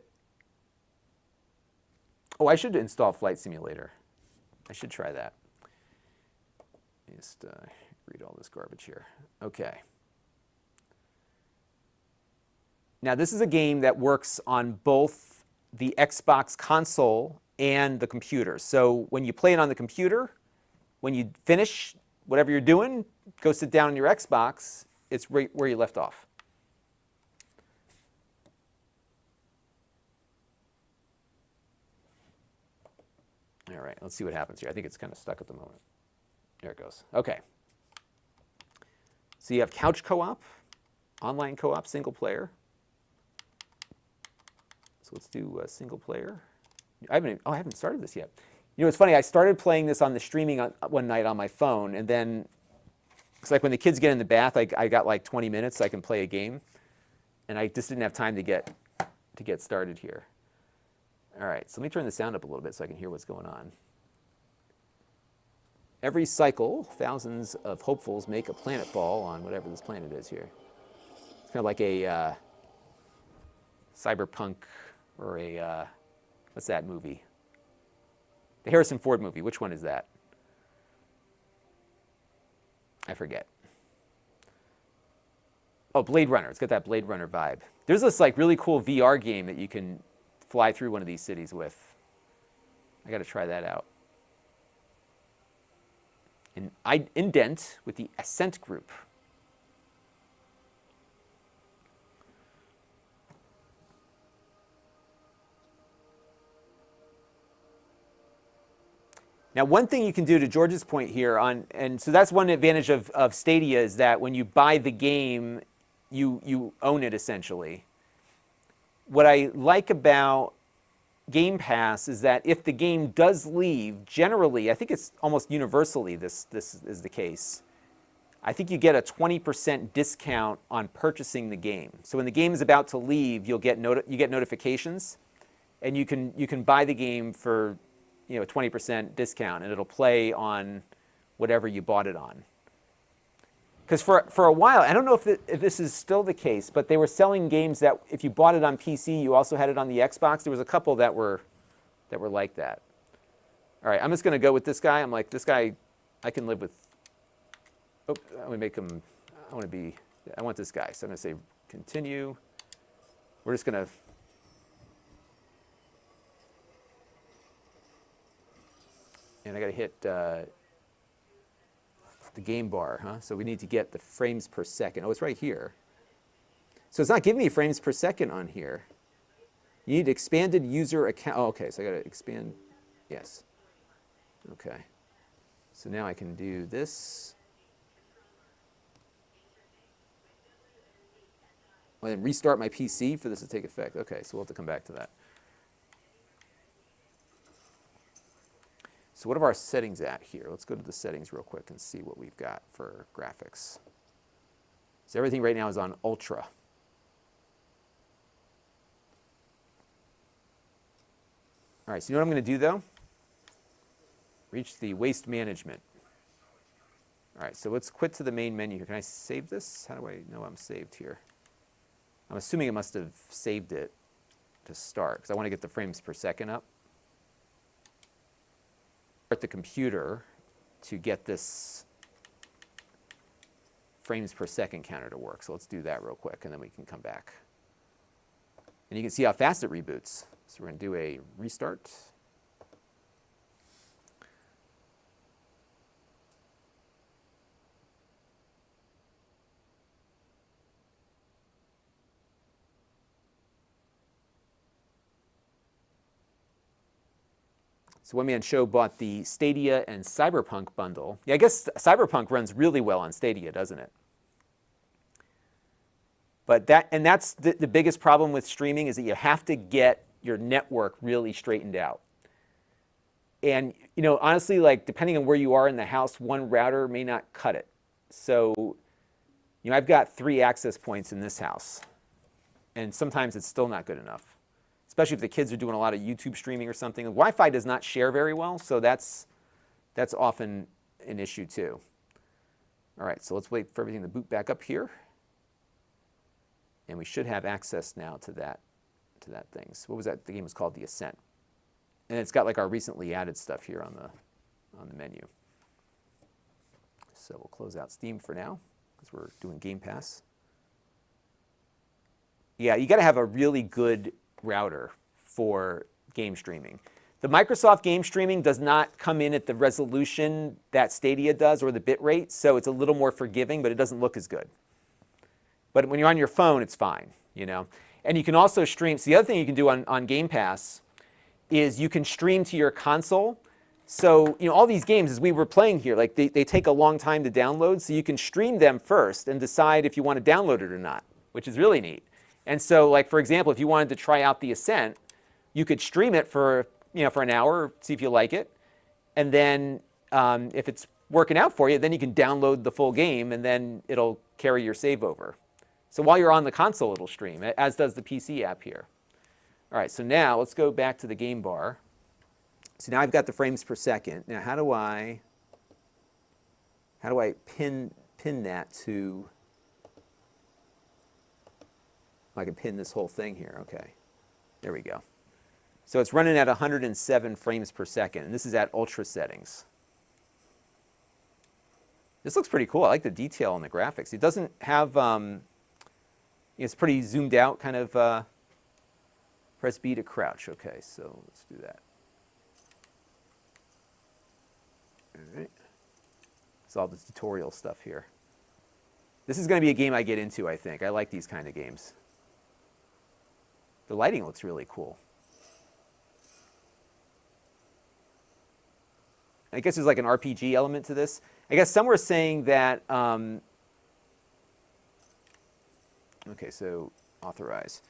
Oh, I should install Flight Simulator. I should try that. Just read all this garbage here. Okay. Now, this is a game that works on both the Xbox console and the computer. So when you play it on the computer, when you finish whatever you're doing, go sit down on your Xbox. It's right where you left off. All right, let's see what happens here. I think it's kind of stuck at the moment. There it goes. Okay. So you have couch co-op, online co-op, single player. So let's do single player. I haven't started this yet. You know, it's funny. I started playing this on the streaming one night on my phone, and then it's like when the kids get in the bath, I got like 20 minutes so I can play a game, and I just didn't have time to get started here. All right, so let me turn the sound up a little bit so I can hear what's going on. Every cycle, thousands of hopefuls make a planet fall on whatever this planet is here. It's kind of like a cyberpunk or a, what's that movie? The Harrison Ford movie. Which one is that? I forget. Oh, Blade Runner. It's got that Blade Runner vibe. There's this like really cool VR game that you can fly through one of these cities with. I got to try that out. And I indent with the Ascent group. Now, one thing you can do to George's point here, and so that's one advantage of Stadia is that when you buy the game, you own it essentially. What I like about Game Pass is that if the game does leave, generally, I think it's almost universally this is the case, I think you get a 20% discount on purchasing the game. So when the game is about to leave, you get notifications, and you can buy the game for a 20% discount, and it'll play on whatever you bought it on. Because for a while, I don't know if this is still the case, but they were selling games that if you bought it on PC, you also had it on the Xbox. There was a couple that were like that. All right, I'm just going to go with this guy. I'm like, this guy, I can live with. Oh, I'm going to make him. I want this guy. So I'm going to say continue. We're just going to. And I got to hit the game bar, huh? So we need to get the frames per second. Oh, it's right here. So it's not giving me frames per second on here. You need expanded user account. Oh, okay, so I got to expand. Yes. Okay. So now I can do this. Well, then restart my PC for this to take effect. Okay, so we'll have to come back to that. So what are our settings at here? Let's go to the settings real quick and see what we've got for graphics. So everything right now is on ultra. All right, so you know what I'm going to do though? Reach the waste management. All right, so let's quit to the main menu here. Can I save this? How do I know I'm saved here? I'm assuming it must have saved it to start because I want to get the frames per second up. The computer to get this frames per second counter to work. So let's do that real quick, and then we can come back. And you can see how fast it reboots. So we're going to do a restart. So One Man Show bought the Stadia and Cyberpunk bundle. Yeah, I guess Cyberpunk runs really well on Stadia, doesn't it? But that's the biggest problem with streaming is that you have to get your network really straightened out. And honestly, like depending on where you are in the house, one router may not cut it. So, I've got 3 access points in this house, and sometimes it's still not good enough. Especially if the kids are doing a lot of YouTube streaming or something. Wi-Fi does not share very well, so that's often an issue too. All right, so let's wait for everything to boot back up here. And we should have access now to that thing. So what was that? The game was called The Ascent. And it's got like our recently added stuff here on the menu. So we'll close out Steam for now because we're doing Game Pass. Yeah, you got to have a really good router for game streaming. The Microsoft game streaming does not come in at the resolution that Stadia does or the bit rate, so it's a little more forgiving, but it doesn't look as good. But when you're on your phone, it's fine, you know. And you can also stream. So the other thing you can do on Game Pass is you can stream to your console. So, you know, all these games, as we were playing here, like they take a long time to download, so you can stream them first and decide if you want to download it or not, which is really neat. And so, like, for example, if you wanted to try out The Ascent, you could stream it for, you know, for an hour, see if you like it. And then if it's working out for you, then you can download the full game, and then it'll carry your save over. So while you're on the console, it'll stream, as does the PC app here. All right, so now let's go back to the game bar. So now I've got the frames per second. Now how do I pin that to, I can pin this whole thing here, okay. There we go. So it's running at 107 frames per second, and this is at ultra settings. This looks pretty cool. I like the detail on the graphics. It doesn't have, it's pretty zoomed out, kind of, press B to crouch. Okay, so let's do that. All right. It's all the tutorial stuff here. This is going to be a game I get into, I think. I like these kind of games. The lighting looks really cool. I guess there's like an RPG element to this. I guess some were saying that, okay, so authorize.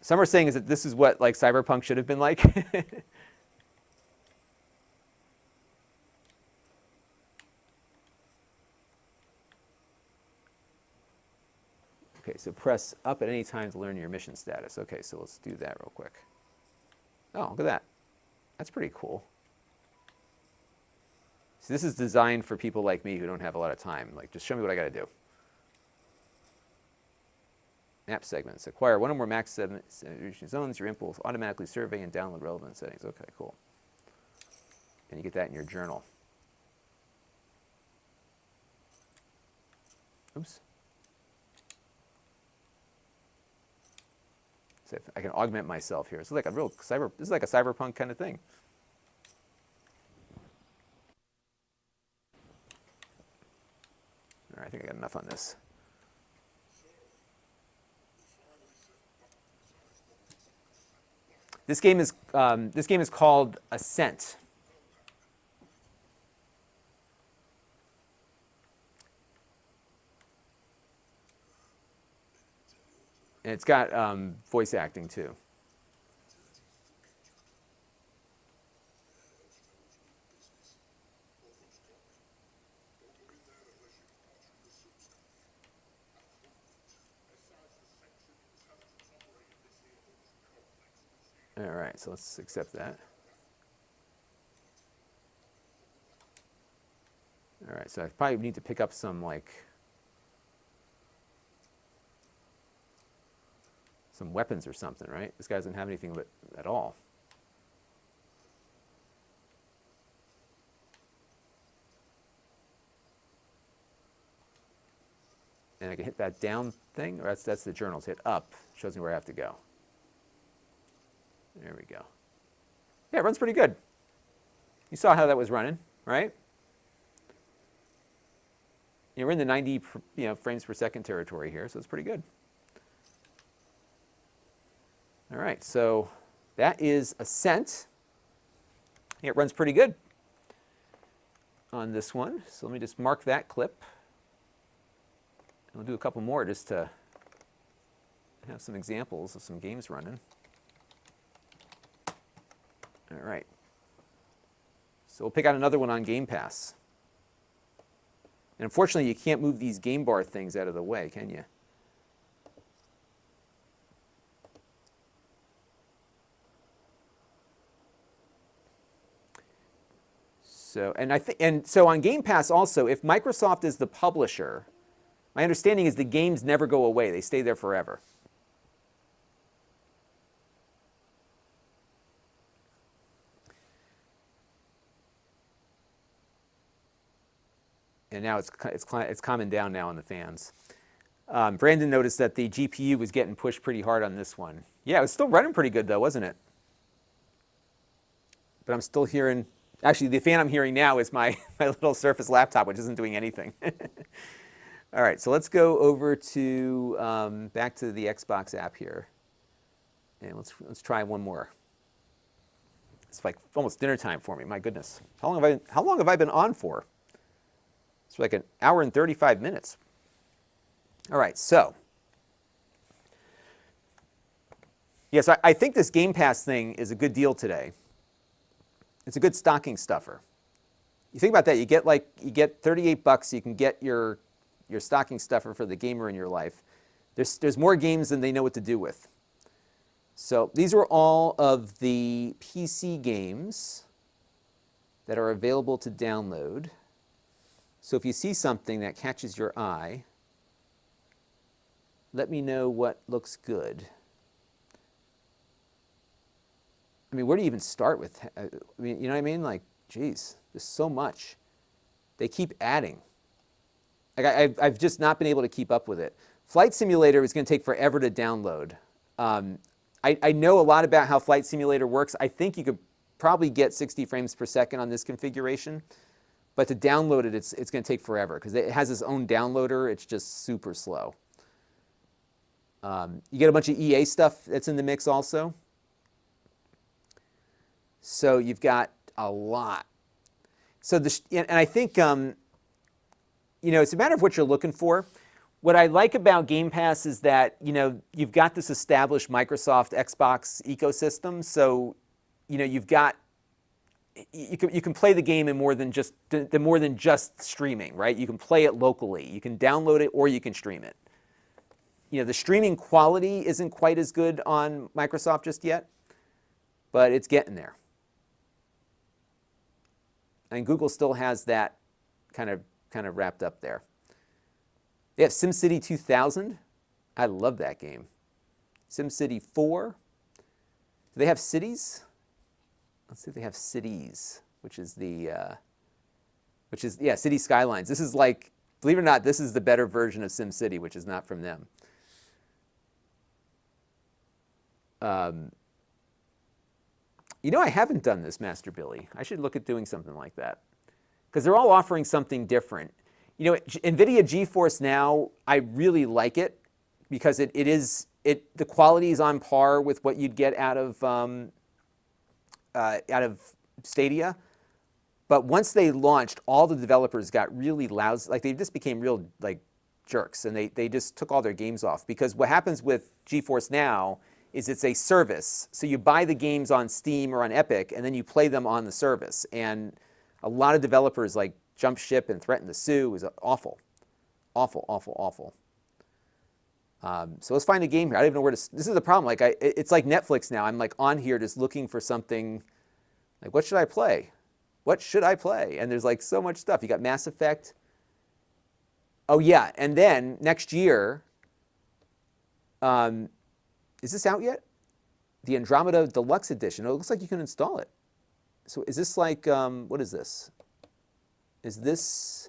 Some are saying is that this is what like Cyberpunk should have been like. Okay, so press up at any time to learn your mission status. Okay, so let's do that real quick. Oh, look at that. That's pretty cool. So this is designed for people like me who don't have a lot of time. Like, just show me what I got to do. Map segments. Acquire one or more max zones. Your imp will automatically survey and download relevant settings. Okay, cool. And you get that in your journal. Oops. So if I can augment myself here. This is like a real this is like a cyberpunk kind of thing. All right, I think I got enough on this. This game is called Ascent. And it's got voice acting too. All right, so let's accept that. All right, so I probably need to pick up some some weapons or something, right? This guy doesn't have anything at all. And I can hit that down thing, or that's the journals. Hit up, shows me where I have to go. There we go. Yeah, it runs pretty good. You saw how that was running, right? We're in the 90 frames per second territory here, so it's pretty good. All right, so that is Ascent. It runs pretty good on this one. So let me just mark that clip. And we'll do a couple more just to have some examples of some games running. All right. So we'll pick out another one on Game Pass. And unfortunately, you can't move these game bar things out of the way, can you? So, so on Game Pass also, if Microsoft is the publisher, my understanding is the games never go away. They stay there forever. And now it's calming down now on the fans. Brandon noticed that the GPU was getting pushed pretty hard on this one. Yeah, it was still running pretty good though, wasn't it? but I'm still hearing, actually the fan I'm hearing now is my little Surface laptop, which isn't doing anything. All right, so let's go over to, back to the Xbox app here. And let's try one more. It's like almost dinner time for me, my goodness. How long have I been on for? It's like an hour and 35 minutes. All right, so. Yes, I think this Game Pass thing is a good deal today. It's a good stocking stuffer. You think about that, you get $38, you can get your stocking stuffer for the gamer in your life. There's more games than they know what to do with. So these are all of the PC games that are available to download. So if you see something that catches your eye, let me know what looks good. I mean, where do you even start with? I mean, you know what I mean? Like, geez, there's so much. They keep adding. Like I've just not been able to keep up with it. Flight Simulator is going to take forever to download. I know a lot about how Flight Simulator works. I think you could probably get 60 frames per second on this configuration, but to download it, it's going to take forever because it has its own downloader. It's just super slow. You get a bunch of EA stuff that's in the mix also. So you've got a lot. So and I think, you know, it's a matter of what you're looking for. What I like about Game Pass is that, you know, you've got this established Microsoft Xbox ecosystem. So, you know, you can play the game in more than just streaming, right? You can play it locally. You can download it or you can stream it. You know, the streaming quality isn't quite as good on Microsoft just yet, but it's getting there. And Google still has that kind of wrapped up there. They have SimCity 2000. I love that game. SimCity 4. Do they have cities? Let's see if they have cities, which is City Skylines. This is like, believe it or not, this is the better version of SimCity, which is not from them. You know, I haven't done this, Master Billy. I should look at doing something like that because they're all offering something different. You know, NVIDIA GeForce Now, I really like it because the quality is on par with what you'd get out of Stadia. But once they launched, all the developers got really lousy. Like they just became real like jerks, and they just took all their games off because what happens with GeForce Now is it's a service. So you buy the games on Steam or on Epic, and then you play them on the service. And a lot of developers like jump ship and threaten to sue. It was awful, awful, awful, awful. So let's find a game here. I don't even know where to. This is the problem. Like it's like Netflix now. I'm like on here just looking for something. Like what should I play? What should I play? And there's like so much stuff. You got Mass Effect. Oh yeah, and then next year. Is this out yet? The Andromeda Deluxe Edition. Oh, it looks like you can install it. So is this like, what is this? Is this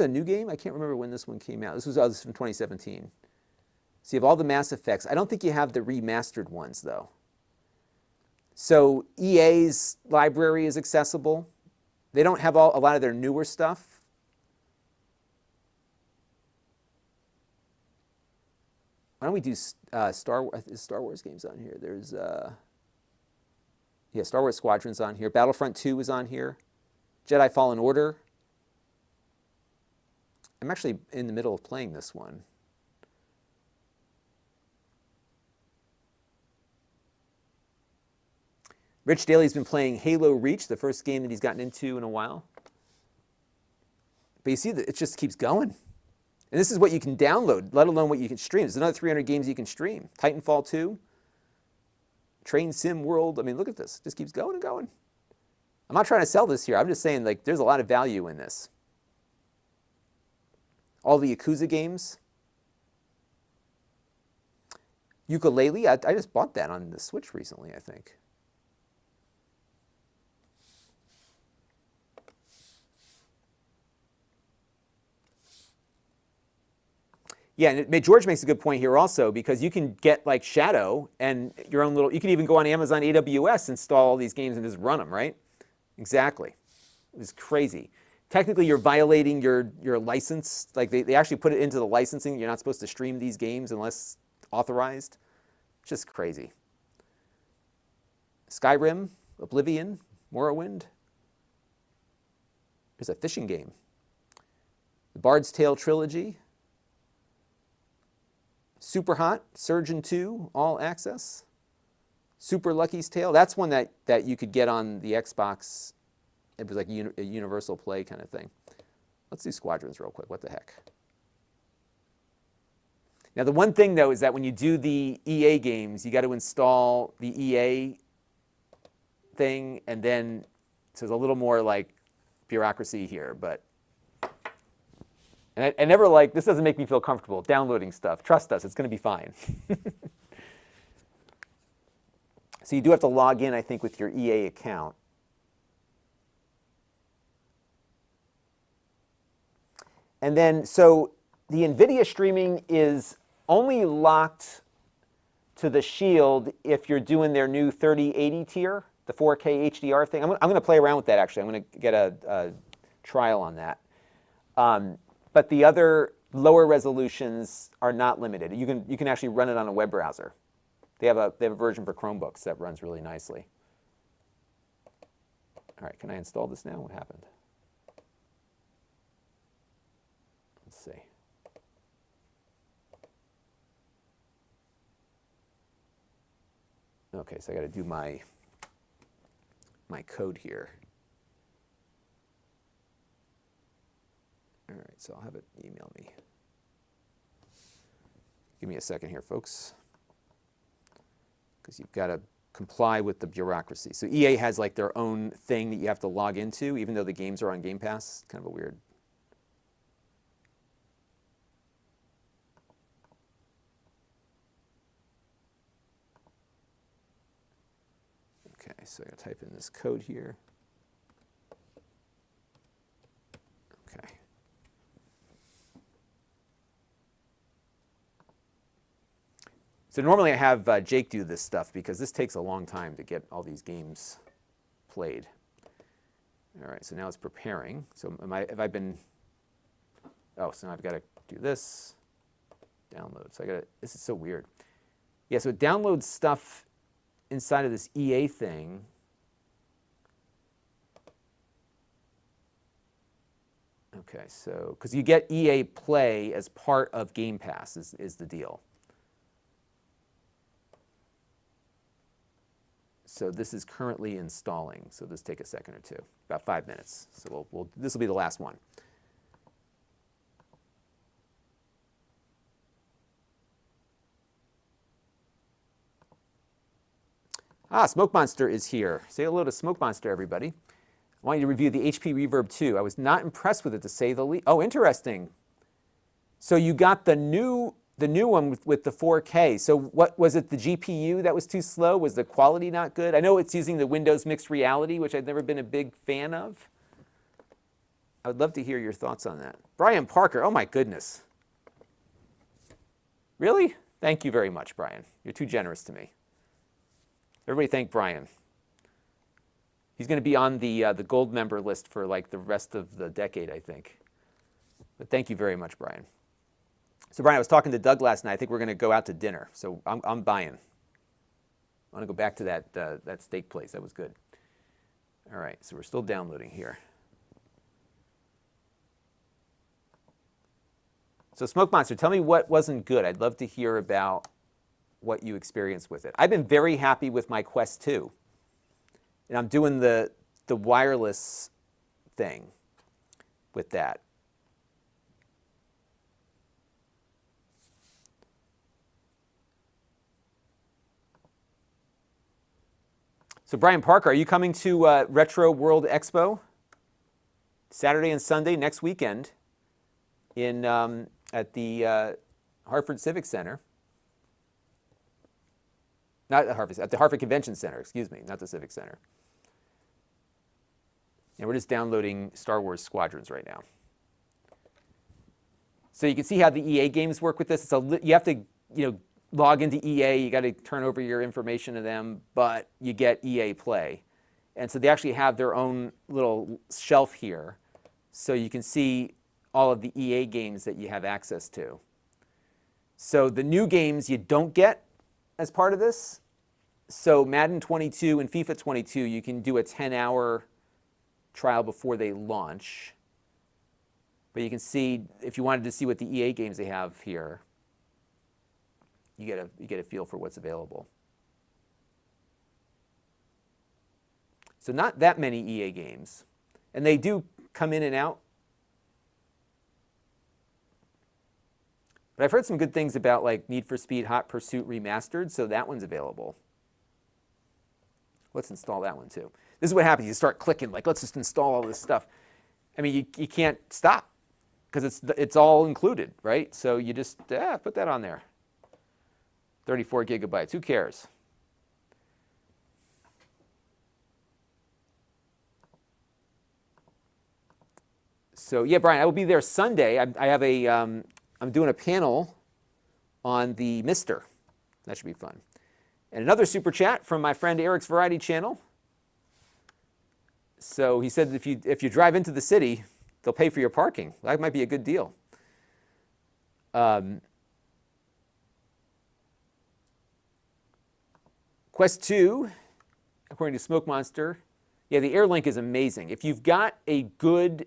a new game? I can't remember when this one came out. This was from 2017. So you have all the Mass Effects. I don't think you have the remastered ones, though. So EA's library is accessible. They don't have a lot of their newer stuff. Why don't we do Star Wars games on here? There's, Star Wars Squadron's on here. Battlefront 2 is on here. Jedi Fallen Order. I'm actually in the middle of playing this one. Rich Daly's been playing Halo Reach, the first game that he's gotten into in a while. But you see that it just keeps going. And this is what you can download, let alone what you can stream. There's another 300 games you can stream. Titanfall 2, Train Sim World. I mean, look at this. It just keeps going and going. I'm not trying to sell this here. I'm just saying, like, there's a lot of value in this. All the Yakuza games. Ukulele. I just bought that on the Switch recently, I think. Yeah, and George makes a good point here also, because you can get like Shadow and your own little, you can even go on Amazon AWS, install all these games and just run them, right? Exactly. It was crazy. Technically, you're violating your license. Like they actually put it into the licensing. You're not supposed to stream these games unless authorized. Just crazy. Skyrim, Oblivion, Morrowind. There's a fishing game. The Bard's Tale trilogy. Super Hot, Surgeon 2, All Access. Super Lucky's Tale. That's one that you could get on the Xbox. It was like a universal play kind of thing. Let's do Squadrons real quick. What the heck? Now, the one thing, though, is that when you do the EA games, you got to install the EA thing, and then so there's a little more like bureaucracy here. But and I never like, this doesn't make me feel comfortable downloading stuff. Trust us, it's going to be fine. So you do have to log in, I think, with your EA account. And then, so the NVIDIA streaming is only locked to the Shield if you're doing their new 3080 tier, the 4K HDR thing. I'm going to play around with that, actually. I'm going to get a trial on that. But the other lower resolutions are not limited. You can actually run it on a web browser. They have a version for Chromebooks that runs really nicely. All right, can I install this now? What happened? Let's see. Okay, so I got to do my code here. All right, so I'll have it email me. Give me a second here, folks, because you've got to comply with the bureaucracy. So EA has like their own thing that you have to log into, even though the games are on Game Pass. Kind of a weird. Okay, so I got to type in this code here. Okay. So normally I have Jake do this stuff because this takes a long time to get all these games played. All right, so now it's preparing. So have I been, oh, so now I've got to do this, download. So I got to, this is so weird. Yeah, so it downloads stuff inside of this EA thing. Okay, so, because you get EA Play as part of Game Pass is the deal. So this is currently installing. So this take a second or two, about 5 minutes. So this will be the last one. Ah, Smoke Monster is here. Say hello to Smoke Monster, everybody. I want you to review the HP Reverb 2. I was not impressed with it, to say the least. Oh, interesting. So you got the new one with the 4K. So what was it, the GPU that was too slow? Was the quality not good? I know it's using the Windows Mixed Reality, which I've never been a big fan of. I would love to hear your thoughts on that. Brian Parker, oh my goodness. Really? Thank you very much, Brian. You're too generous to me. Everybody thank Brian. He's going to be on the gold member list for like the rest of the decade, I think. But thank you very much, Brian. So Brian, I was talking to Doug last night. I think we're going to go out to dinner. So I'm buying. I want to go back to that steak place. That was good. All right, so we're still downloading here. So Smoke Monster, tell me what wasn't good. I'd love to hear about what you experienced with it. I've been very happy with my Quest 2. And I'm doing the wireless thing with that. So Brian Parker, are you coming to Retro World Expo? Saturday and Sunday next weekend at the Hartford Civic Center. Not at the Hartford Convention Center, excuse me, not the Civic Center. And we're just downloading Star Wars Squadrons right now. So you can see how the EA games work with this. You have to, log into EA. You got to turn over your information to them, but you get EA Play. And so they actually have their own little shelf here. So you can see all of the EA games that you have access to. So the new games you don't get as part of this. So Madden 22 and FIFA 22, you can do a 10-hour trial before they launch. But you can see, if you wanted to see what the EA games they have here, you get a feel for what's available. So not that many EA games. And they do come in and out. But I've heard some good things about like Need for Speed Hot Pursuit Remastered, so that one's available. Let's install that one too. This is what happens. You start clicking, like, let's just install all this stuff. I mean, you can't stop because it's all included, right? So you just put that on there. 34 gigabytes. Who cares? So yeah, Brian, I will be there Sunday. I have I'm doing a panel on the Mister. That should be fun. And another super chat from my friend Eric's Variety Channel. So he said if you drive into the city, they'll pay for your parking. That might be a good deal. Quest 2, according to Smoke Monster, yeah, the AirLink is amazing. If you've got a good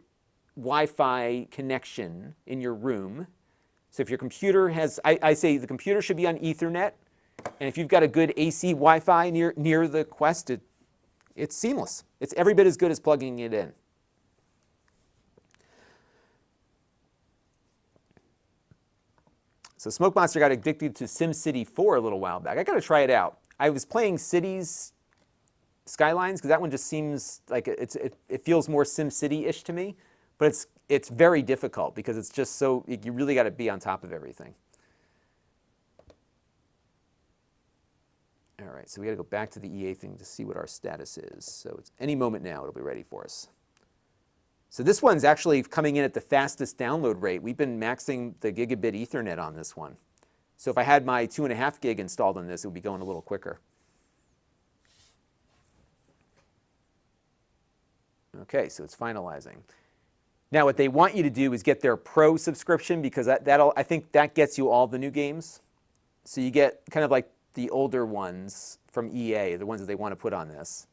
Wi-Fi connection in your room, so if your computer has, I say the computer should be on Ethernet, and if you've got a good AC Wi-Fi near the Quest, it's seamless. It's every bit as good as plugging it in. So Smoke Monster got addicted to SimCity 4 a little while back. I got to try it out. I was playing Cities Skylines because that one just seems like it feels more SimCity-ish to me, but it's very difficult because it's just so, you really got to be on top of everything. All right, so we got to go back to the EA thing to see what our status is. So it's any moment now it'll be ready for us. So this one's actually coming in at the fastest download rate. We've been maxing the gigabit Ethernet on this one. So if I had my 2.5 gig installed on this, it would be going a little quicker. Okay, so it's finalizing. Now what they want you to do is get their Pro subscription because I think that gets you all the new games. So you get kind of like the older ones from EA, the ones that they want to put on this.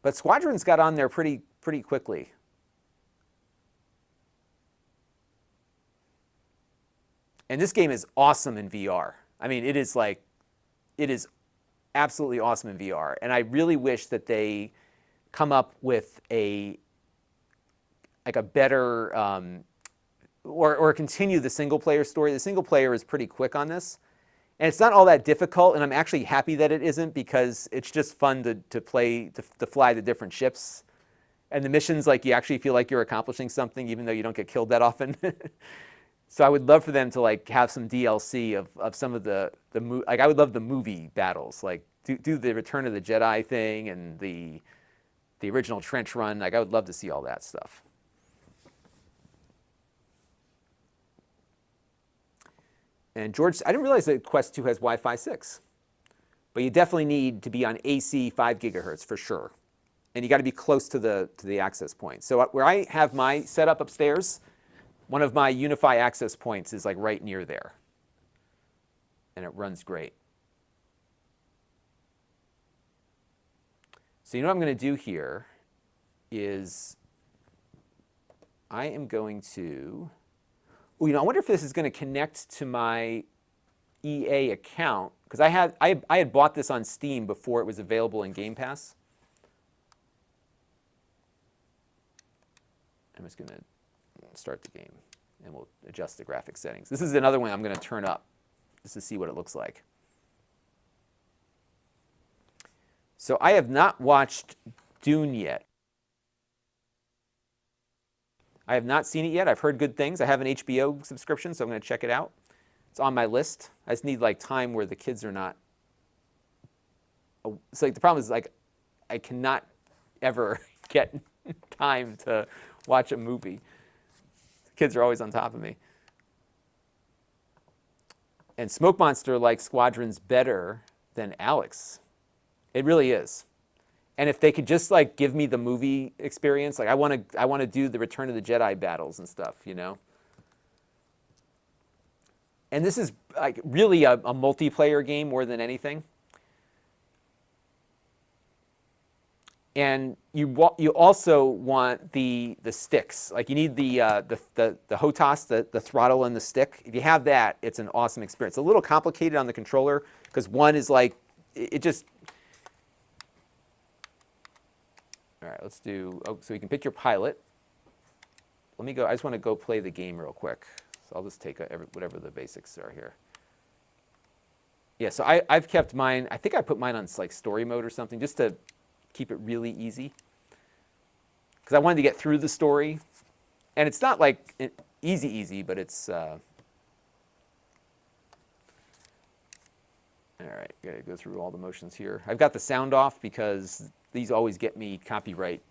But Squadrons got on there pretty quickly. And this game is awesome in VR. I mean, it is absolutely awesome in VR. And I really wish that they come up with a better, or continue the single player story. The single player is pretty quick on this. And it's not all that difficult, and I'm actually happy that it isn't because it's just fun to fly the different ships. And the missions, like, you actually feel like you're accomplishing something even though you don't get killed that often. So I would love for them to like have some DLC of some of like I would love the movie battles, like do the Return of the Jedi thing and the original trench run. Like I would love to see all that stuff. And George, I didn't realize that Quest 2 has Wi-Fi 6, but you definitely need to be on AC 5 gigahertz for sure, and you got to be close to the access point. So where I have my setup upstairs, one of my Unify access points is like right near there, and it runs great. So you know what I'm going to do here is I am going to, I wonder if this is going to connect to my EA account, because I had bought this on Steam before it was available in Game Pass. I'm just going to start the game, and we'll adjust the graphic settings. This is another one I'm going to turn up just to see what it looks like. So I have not watched Dune yet. I have not seen it yet. I've heard good things. I have an HBO subscription, so I'm going to check it out. It's on my list. I just need like time where the kids are not. It's like the problem is like I cannot ever get time to watch a movie. Kids are always on top of me. And Smoke Monster likes Squadrons better than Alex. It really is. And if they could just like give me the movie experience, like I want to do the Return of the Jedi battles and stuff, you know. And this is like really a multiplayer game more than anything. And you also want the sticks. Like you need the HOTAS, the throttle and the stick. If you have that, it's an awesome experience. It's a little complicated on the controller because one is like it just. All right, let's do. Oh, so you can pick your pilot. Let me go. I just want to go play the game real quick. So I'll just take whatever the basics are here. Yeah, so I've kept mine. I think I put mine on like story mode or something just to keep it really easy. Because I wanted to get through the story. And it's not like easy, but it's... all right, gotta go through all the motions here. I've got the sound off because these always get me copyright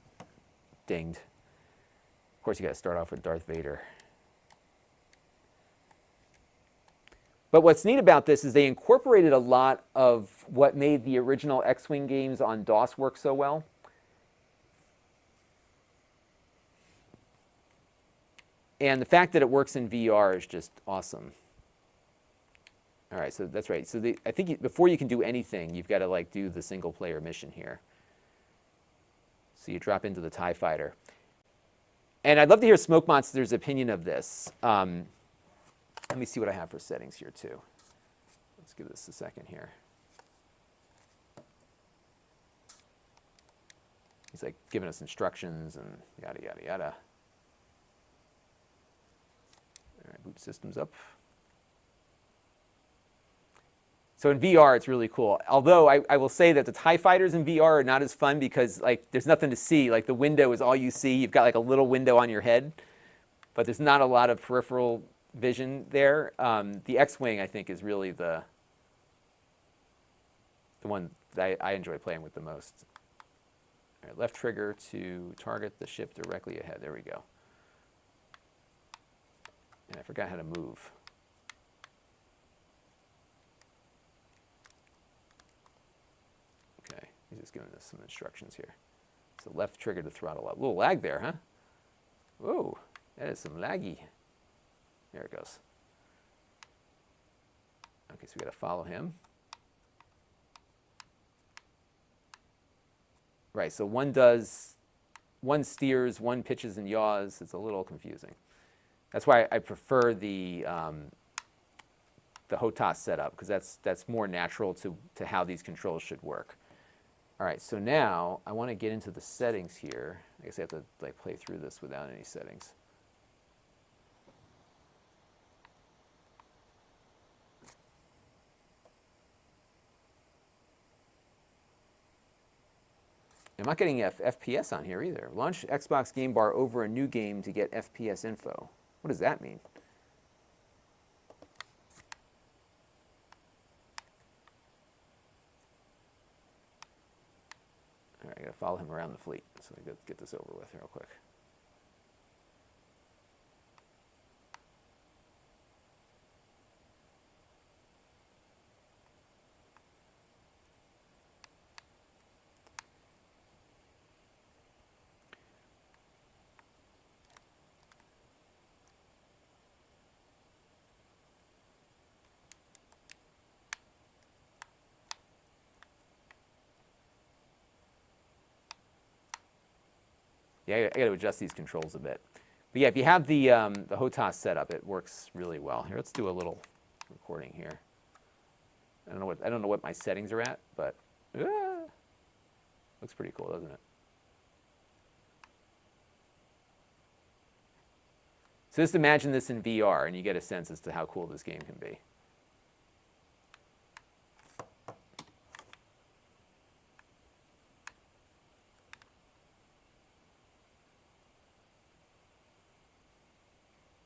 dinged. Of course, you gotta start off with Darth Vader. But what's neat about this is they incorporated a lot of what made the original X-Wing games on DOS work so well. And the fact that it works in VR is just awesome. All right, so that's right. So I think before you can do anything, you've got to like do the single-player mission here. So you drop into the TIE Fighter. And I'd love to hear Smoke Monster's opinion of this. Let me see what I have for settings here, too. Let's give this a second here. He's like giving us instructions and yada, yada, yada. All right, boot systems up. So in VR, it's really cool. Although I will say that the TIE Fighters in VR are not as fun because like there's nothing to see. Like the window is all you see. You've got like a little window on your head, but there's not a lot of peripheral vision there. The X-Wing, I think, is really the one that I enjoy playing with the most. All right, left trigger to target the ship directly ahead. There we go. And I forgot how to move. Okay, he's just giving us some instructions here. So left trigger to throttle up. A little lag there, huh? Whoa, that is some laggy. There it goes. Okay, so we got to follow him. Right, so one steers, one pitches and yaws. It's a little confusing. That's why I prefer the HOTAS setup because that's more natural to how these controls should work. All right, so now I want to get into the settings here. I guess I have to like play through this without any settings. I'm not getting FPS on here either. Launch Xbox Game Bar over a new game to get FPS info. What does that mean? All right, I got to follow him around the fleet. So we got to get this over with real quick. Yeah, I got to adjust these controls a bit. But yeah, if you have the HOTAS setup, it works really well. Here, let's do a little recording here. I don't know what my settings are at, but looks pretty cool, doesn't it? So just imagine this in VR, and you get a sense as to how cool this game can be.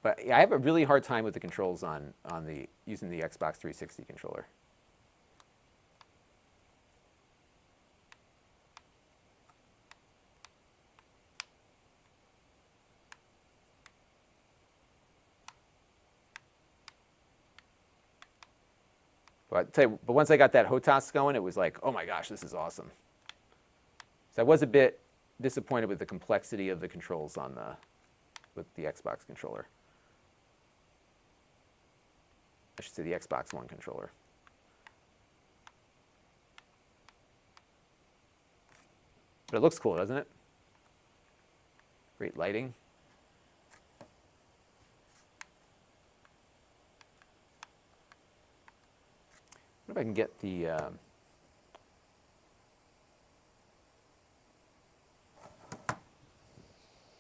But yeah, I have a really hard time with the controls on using the Xbox 360 controller. But I tell you, but once I got that HOTAS going, it was like, oh my gosh, this is awesome. So I was a bit disappointed with the complexity of the controls on with the Xbox controller. I should say the Xbox One controller. But it looks cool, doesn't it? Great lighting. What if I can get the...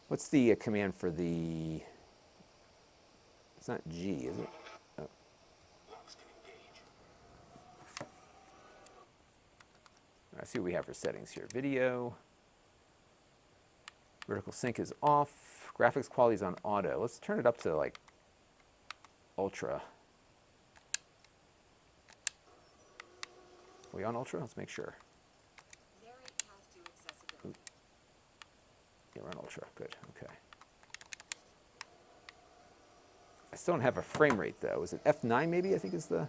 what's the command for the... It's not G, is it? Oh. Let's see what we have for settings here. Video. Vertical sync is off. Graphics quality is on auto. Let's turn it up to like ultra. Are we on ultra? Let's make sure. Ooh. Yeah, we're on ultra. Good. Okay. I still don't have a frame rate though. Is it F9 maybe? I think is the...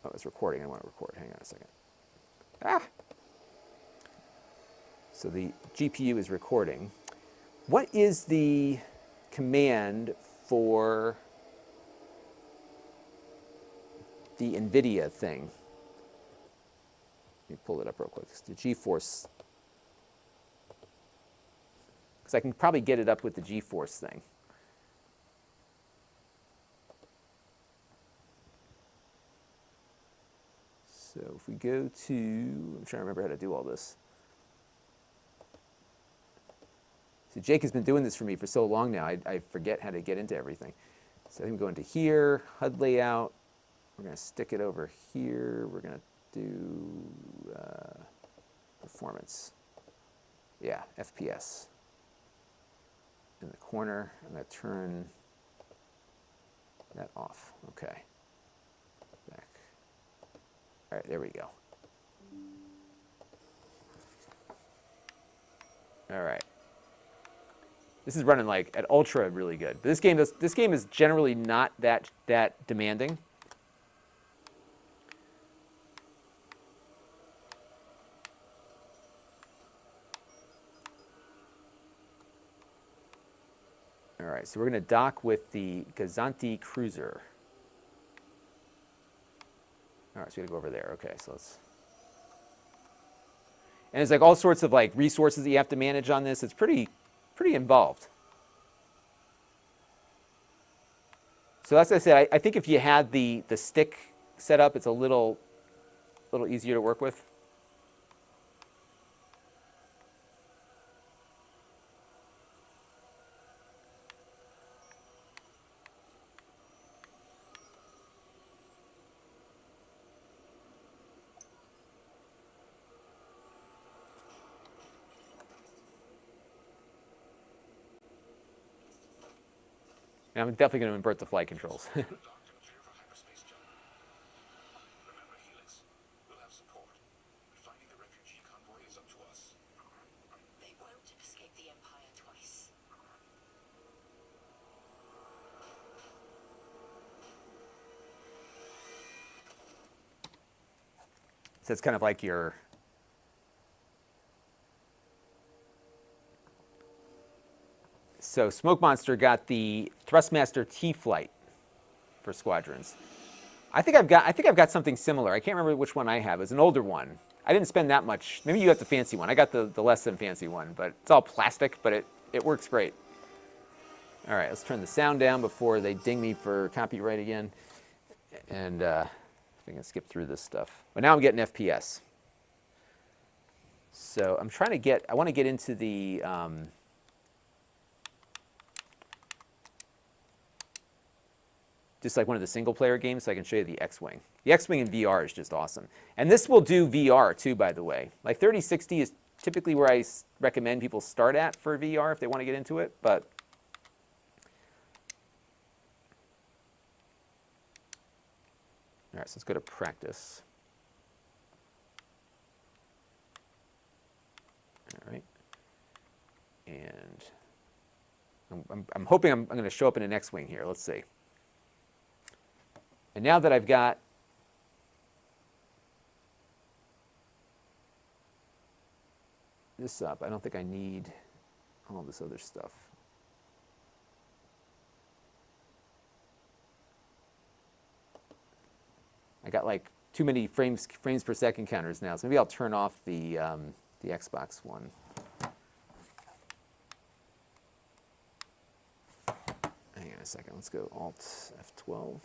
Oh, it's recording. I want to record. Hang on a second. Ah! So the GPU is recording. What is the command for the NVIDIA thing? Let me pull it up real quick. It's the GeForce. Because I can probably get it up with the GeForce thing. So if we go to, I'm trying to remember how to do all this. So Jake has been doing this for me for so long now, I forget how to get into everything. So I think we go into here, HUD layout. We're going to stick it over here. We're going to do performance. Yeah, FPS. In the corner, I'm going to turn that off. Okay. Back. All right, there we go. All right. This is running like at ultra really good. But this game is generally not that demanding. All right, so we're going to dock with the Gazanti Cruiser. All right, so we got to go over there. Okay, so let's... And it's like all sorts of like resources that you have to manage on this. It's pretty involved. So as I said, I think if you had the stick set up, it's a little easier to work with. And I'm definitely going to invert the flight controls. So it's kind of like your... So Smoke Monster got the Thrustmaster T-Flight for Squadrons. I think I've got something similar. I can't remember which one I have. It's an older one. I didn't spend that much. Maybe you got the fancy one. I got the less than fancy one, but it's all plastic, but it works great. All right, let's turn the sound down before they ding me for copyright again. And I can skip through this stuff. But now I'm getting FPS. So I'm trying to get, I want to get into the... just like one of the single-player games, so I can show you the X-Wing. The X-Wing in VR is just awesome. And this will do VR, too, by the way. Like 3060 is typically where I recommend people start at for VR if they want to get into it, but... All right, so let's go to practice. All right. And I'm hoping I'm going to show up in an X-Wing here. Let's see. And now that I've got this up, I don't think I need all this other stuff. I got like too many frames per second counters now, so maybe I'll turn off the Xbox one. Hang on a second. Let's go Alt F12,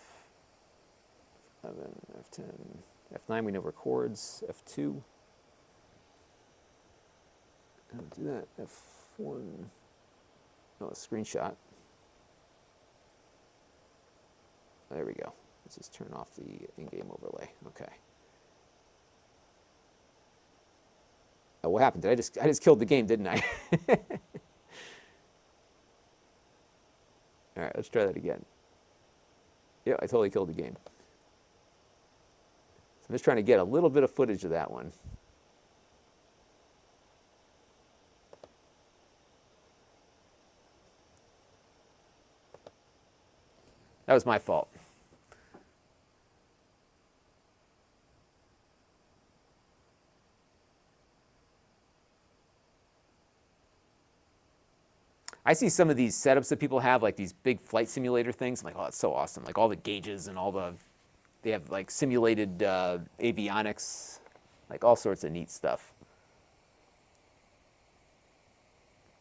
F11, F10, F9. We know records. F2. I'll do that. F1. Oh, a screenshot. There we go. Let's just turn off the in-game overlay. Okay. Oh, what happened? I just killed the game, didn't I? All right, let's try that again. Yeah, I totally killed the game. So I'm just trying to get a little bit of footage of that one. That was my fault. I see some of these setups that people have, like these big flight simulator things. I'm like, oh, that's so awesome. Like all the gauges and they have like simulated avionics, like all sorts of neat stuff.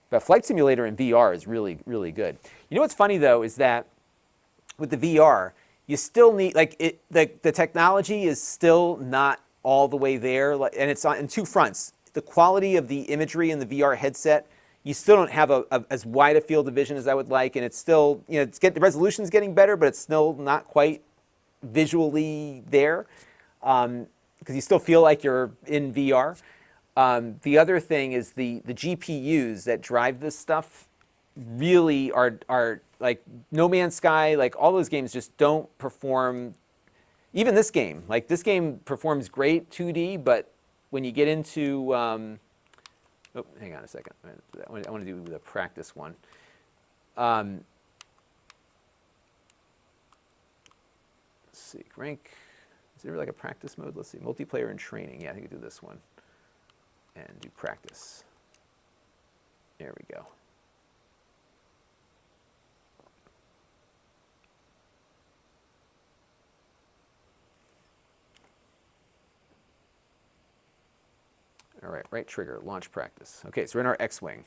But flight simulator in VR is really, really good. You know what's funny though is that with the VR, you still need, like the technology is still not all the way there, and it's on two fronts. The quality of the imagery in the VR headset, you still don't have as wide a field of vision as I would like, and it's still, the resolution's getting better, but it's still not quite visually there, because you still feel like you're in VR. The other thing is the GPUs that drive this stuff really are like No Man's Sky, like all those games just don't perform. Even this game, like this game performs great 2D, but when you get into oh, hang on a second. I want to do the practice one. Let's see, rank. Is there like a practice mode? Let's see, multiplayer and training. Yeah, I think we do this one. And do practice. There we go. All right, right trigger, launch practice. Okay, so we're in our X-Wing.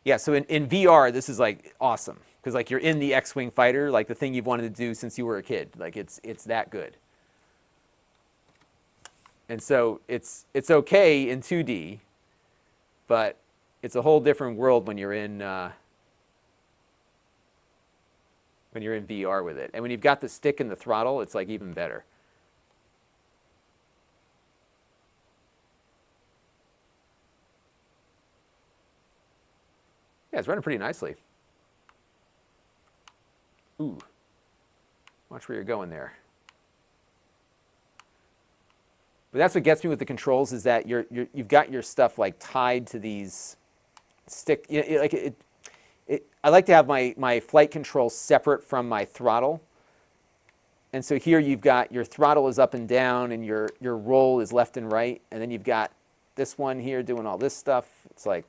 Yeah, so in VR, this is like awesome, because like you're in the X-Wing fighter, like the thing you've wanted to do since you were a kid. Like it's that good. And so it's okay in 2D, but it's a whole different world when you're in VR with it. And when you've got the stick and the throttle, it's like even better. Yeah, it's running pretty nicely. Ooh. Watch where you're going there. But that's what gets me with the controls, is that you've got your stuff like tied to these stick. I like to have my flight controls separate from my throttle. And so here you've got your throttle is up and down, and your roll is left and right. And then you've got this one here doing all this stuff. It's like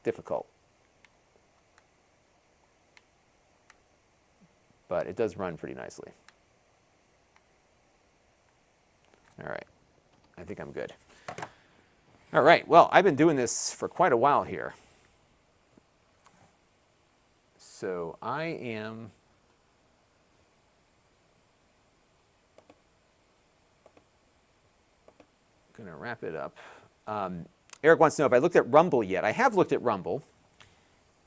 difficult. But it does run pretty nicely. All right, I think I'm good. All right, well, I've been doing this for quite a while here. So I am going to wrap it up. Eric wants to know if I looked at Rumble yet. I have looked at Rumble.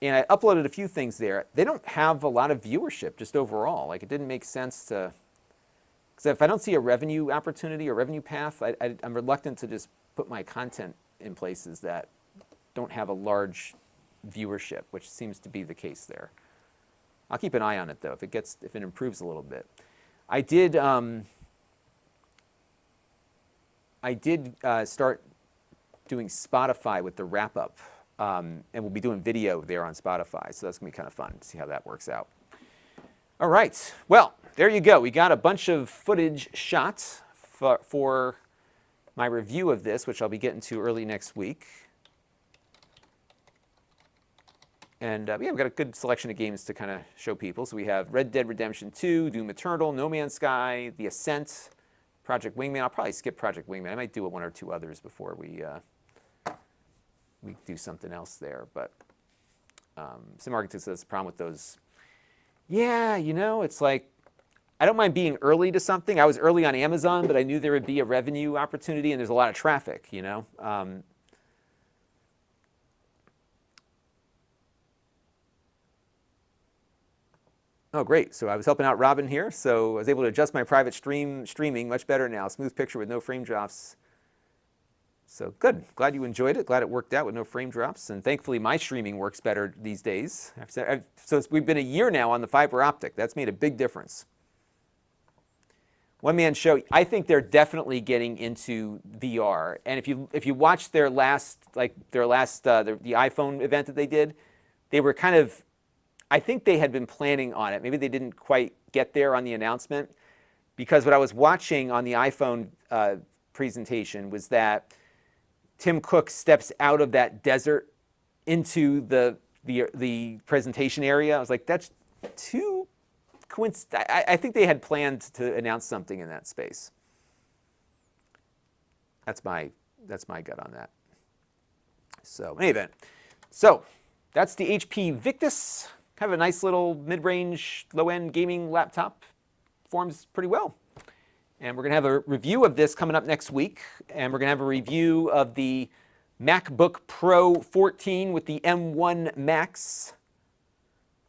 And I uploaded a few things there. They don't have a lot of viewership just overall. Like it didn't make sense to, because if I don't see a revenue opportunity or revenue path, I'm reluctant to just put my content in places that don't have a large viewership, which seems to be the case there. I'll keep an eye on it though, if it improves a little bit. I did start doing Spotify with the wrap up. And we'll be doing video there on Spotify, so that's going to be kind of fun to see how that works out. All right, well, there you go. We got a bunch of footage shots for my review of this, which I'll be getting to early next week. And yeah, we've got a good selection of games to kind of show people. So we have Red Dead Redemption 2, Doom Eternal, No Man's Sky, The Ascent, Project Wingman. I'll probably skip Project Wingman. I might do one or two others before we do something else there. But some architects says the problem with those. Yeah, you know, it's like, I don't mind being early to something. I was early on Amazon, but I knew there would be a revenue opportunity, and there's a lot of traffic, you know. Oh, great. So I was helping out Robin here, so I was able to adjust my private streaming much better now. Smooth picture with no frame drops. So good. Glad you enjoyed it. Glad it worked out with no frame drops. And thankfully, my streaming works better these days. So we've been a year now on the fiber optic. That's made a big difference. One Man Show, I think they're definitely getting into VR. And if you watch their last the iPhone event that they did, they were kind of, I think they had been planning on it. Maybe they didn't quite get there on the announcement, because what I was watching on the iPhone presentation was that Tim Cook steps out of that desert into the presentation area. I was like, that's too coincidental. I think they had planned to announce something in that space. That's my gut on that. So in any event, so that's the HP Victus. Kind of a nice little mid-range, low-end gaming laptop. Performs pretty well. And we're going to have a review of this coming up next week. And we're going to have a review of the MacBook Pro 14 with the M1 Max.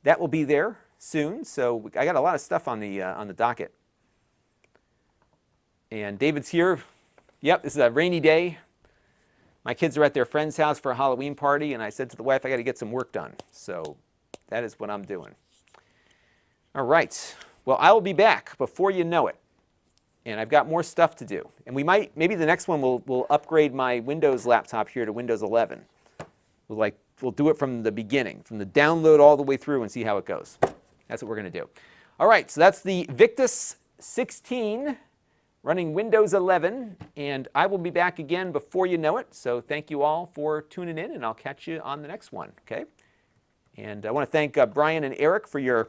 That will be there soon. So I got a lot of stuff on the docket. And David's here. Yep, this is a rainy day. My kids are at their friend's house for a Halloween party, and I said to the wife, I got to get some work done. So that is what I'm doing. All right. Well, I will be back before you know it. And I've got more stuff to do. And maybe the next one we'll upgrade my Windows laptop here to Windows 11. We'll do it from the beginning, from the download all the way through, and see how it goes. That's what we're going to do. All right, so that's the Victus 16 running Windows 11, and I will be back again before you know it. So thank you all for tuning in, and I'll catch you on the next one, okay? And I want to thank Brian and Eric for your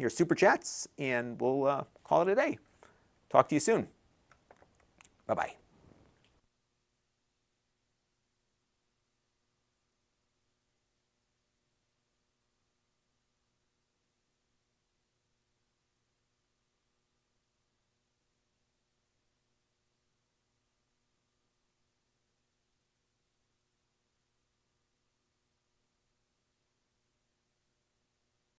super chats, and we'll call it a day. Talk to you soon. Bye-bye.